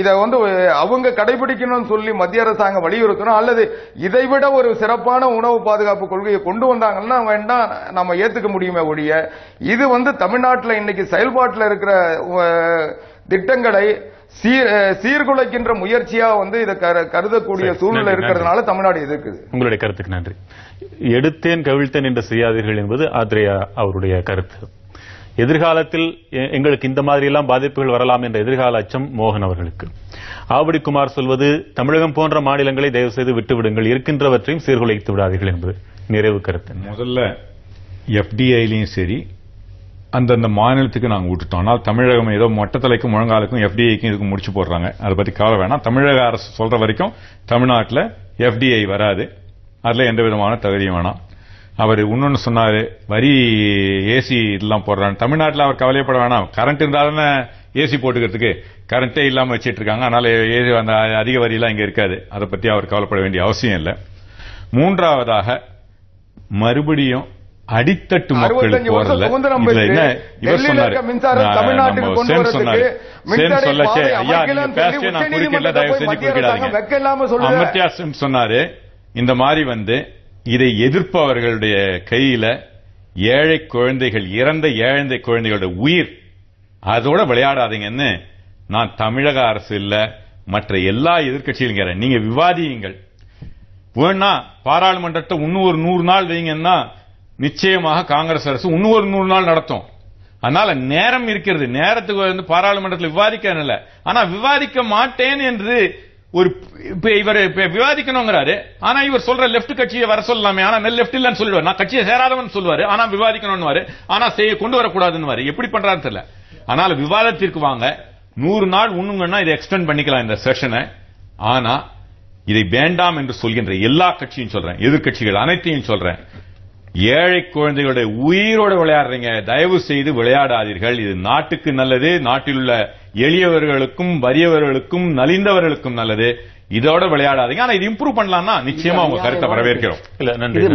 இதை வந்து அவங்க கடைபிடிக்கணும்னு சொல்லி மத்திய அரசாங்கம் வலியுறுத்தணும். அல்லது இதைவிட ஒரு சிறப்பான உணவு பாதுகாப்பு கொள்கையை கொண்டு வந்தாங்கன்னா வேண்டாம் நம்ம ஏத்துக்க முடியுமே ஒழிய, இது வந்து தமிழ்நாட்டில் இன்னைக்கு செயல்பாட்டில் இருக்கிற திட்டங்களை சீர்குலைக்கின்ற முயற்சியா வந்து இதை கருதக்கூடிய சூழ்நிலை இருக்கிறதுனால தமிழ்நாடு எதிர்க்குது. உங்களுடைய கருத்துக்கு நன்றி. எடுத்தேன் கவிழ்த்தேன் என்று செய்யாதீர்கள் என்பது ஆத்ரேயா அவருடைய கருத்து. எதிர்காலத்தில் எங்களுக்கு இந்த மாதிரி எல்லாம் பாதிப்புகள் வரலாம் என்ற எதிர்கால அச்சம் மோகன் அவர்களுக்கு. ஆவடி குமார் சொல்வது தமிழகம் போன்ற மாநிலங்களை தயவு செய்து விட்டுவிடுங்கள், இருக்கின்றவற்றையும் சீர்குலைத்து விடாதீர்கள் என்பது நிறைவு கருத்து. முதல்ல எஃப்டிஐலையும் சரி அந்தந்த மாநிலத்துக்கு நாங்கள் விட்டுட்டோம். ஆனால் தமிழகம் ஏதோ மொட்டத்தலைக்கும் முழங்காலுக்கும் எஃப்டிஐக்கும் இதுக்கு முடிச்சு போடுறாங்க. அதை பத்தி கவலை வேணாம். தமிழக அரசு சொல்ற வரைக்கும் தமிழ்நாட்டில் எஃப்டிஐ வராது. அதுல எந்த விதமான தகுதியும் வேணாம். அவர் இன்னொன்னு சொன்னாரு, வரி ஏசி இதெல்லாம் போடுறாங்க. தமிழ்நாட்டில் அவர் கவலைப்பட வேணாம். கரண்ட் இருந்தாலும் ஏசி போட்டுக்கிறதுக்கு கரண்டே இல்லாம வச்சிட்டு இருக்காங்க. அதனால அந்த அதிக வரியெல்லாம் இங்க இருக்காது. அதை பத்தி அவர் கவலைப்பட வேண்டிய அவசியம் இல்லை. மூன்றாவதாக மறுபடியும் அடித்தட்டு மக்களுக்கு போறல இவர் சொன்னாரு, அமர்த்தியா சென் சொன்னாரு, இந்த மாதிரி இதை எதிர்ப்பவர்களுடைய கையில ஏழை குழந்தைகள், இறந்த ஏழை குழந்தைகளுடைய உயிர், அதோட விளையாடாதீங்கன்னு நான் தமிழக அரசு இல்ல மற்ற எல்லா எதிர்க்கட்சிகளும் நீங்க விவாதியுங்கள். வேணா பாராளுமன்றத்தை இன்னும் ஒரு 100 நாள் வைங்கன்னா நிச்சயமாக காங்கிரஸ் அரசு இன்னும் ஒரு 100 நாள் நடத்தும். அதனால நேரம் இருக்கிறது. நேரத்துக்கு பாராளுமன்றத்தில் விவாதிக்க இல்ல. ஆனா விவாதிக்க மாட்டேன் என்று ஒரு இவர் விவாதிக்கணுங்கிறாரு. ஆனா இவர் சொல்ற லெப்ட் கட்சியை வர சொல்லலாமே, ஆனா லெப்ட் இல்லன்னு சொல்லுவார். நான் கட்சியை சேராதவன் சொல்லுவாரு, ஆனா விவாதிக்கணும்னு, ஆனா கொண்டு வரக்கூடாதுன்னு எப்படி பண்றாருன்னு தெரியல. அதனால விவாதத்திற்கு வாங்க. 100 நாள் உண்ணுங்கன்னா இதை எக்ஸ்டெண்ட் பண்ணிக்கலாம் இந்த செஷனை. ஆனா இதை வேண்டாம் என்று சொல்கின்ற எல்லா கட்சியும் சொல்றேன், எதிர்கட்சிகள் அனைத்தையும் சொல்றேன், ஏழை குழந்தைகளுடைய உயிரோடு விளையாடுறீங்க, தயவு செய்து விளையாடாதீர்கள். இது நாட்டுக்கு நல்லது, நாட்டில் உள்ள எளியவர்களுக்கும் வறியவர்களுக்கும் நலிந்தவர்களுக்கும் நல்லது. இதோட விளையாடாதீங்க. ஆனா இது இம்ப்ரூவ் பண்ணலாம்னா நிச்சயமா உங்க கருத்தை வரவேற்கிறோம்.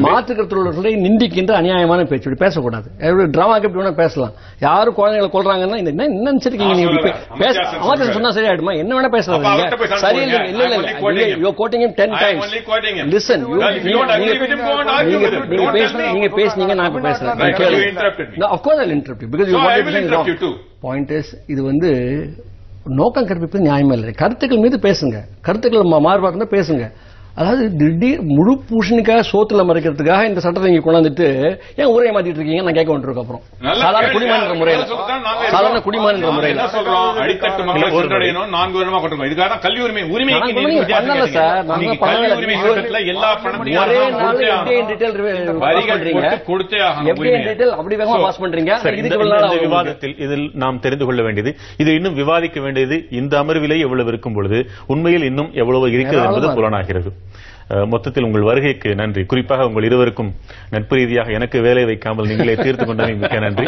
மாற்று கருத்துள்ளவர்களை நிந்திக்கின்ற அநியாயமான பேச்சு இப்படி பேசக்கூடாது. டிராமாக்கு எப்படி வேணா பேசலாம். யாரும் குழந்தைகளை கொள்றாங்கன்னா என்ன நினைச்சிருக்கீங்க நீங்க சொன்னா சரியாயிடுமா? என்ன வேணா பேசலாம். சரியில்லை. இல்ல இல்ல, you quoting him 10 times. Listen, நீங்க பேசுனீங்க, நான் பேசுறேன். Of course I will interrupt you because you want to point is, இது நோக்கம் கற்பிப்பது நியாயமா இல்லை. கருத்துக்கள் மீது பேசுங்க, கருத்துக்கள் மாறுபாடு இருந்தா பேசுங்க. அதாவது திடீர் முழு பூஷணிக்காக சோத்துல மறைக்கிறதுக்காக இந்த சட்டத்தை இங்க கொண்டாந்துட்டு ஏன் ஊரையை மாத்திட்டு இருக்கீங்க நான் கேட்க வேண்டியிருக்கோம். அப்புறம் சாதாரண குடிமன்ற முறையில் அடித்தட்டு மக்களை ஒன்றிணையணும் 4 வருடமா கொண்டு இதுக்காக கல்வி உரிமை பண்ணல சார். நாங்க எல்லா அப்படி வேகமா பாஸ் பண்றீங்க. விவாதத்தில் இதில் நாம் தெரிந்து கொள்ள வேண்டியது, இது இன்னும் விவாதிக்க வேண்டியது இந்த அமர்விலே எவ்வளவு இருக்கும் பொழுது உண்மையில் இன்னும் எவ்வளவு இருக்கிறது என்பது புலனாகிறது. மொத்தத்தில் உங்கள் வருகைக்கு நன்றி. குறிப்பாக உங்கள் இருவருக்கும் நட்பு ரீதியாக எனக்கு வேலை வைக்காமல் நீங்களே தீர்த்து கொண்டதை மிக்க நன்றி.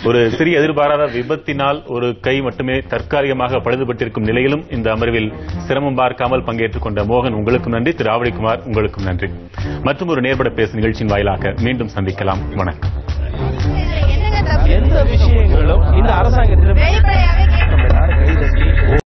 ஒரு சிறிய எதிர்பாராத விபத்தினால் ஒரு கை மட்டுமே தற்காலிகமாக பழுதுபட்டிருக்கும் நிலையிலும் இந்த அமர்வில் சிரமம் பார்க்காமல் பங்கேற்றுக் கொண்ட மோகன் உங்களுக்கும் நன்றி. திரு ஆவடிக்குமார் உங்களுக்கும் நன்றி. மற்றும் ஒரு நேர்பட பேசு நிகழ்ச்சியின் வாயிலாக மீண்டும் சந்திக்கலாம். வணக்கம். எந்த விஷயங்களும் இந்த அரசாங்கத்திடம்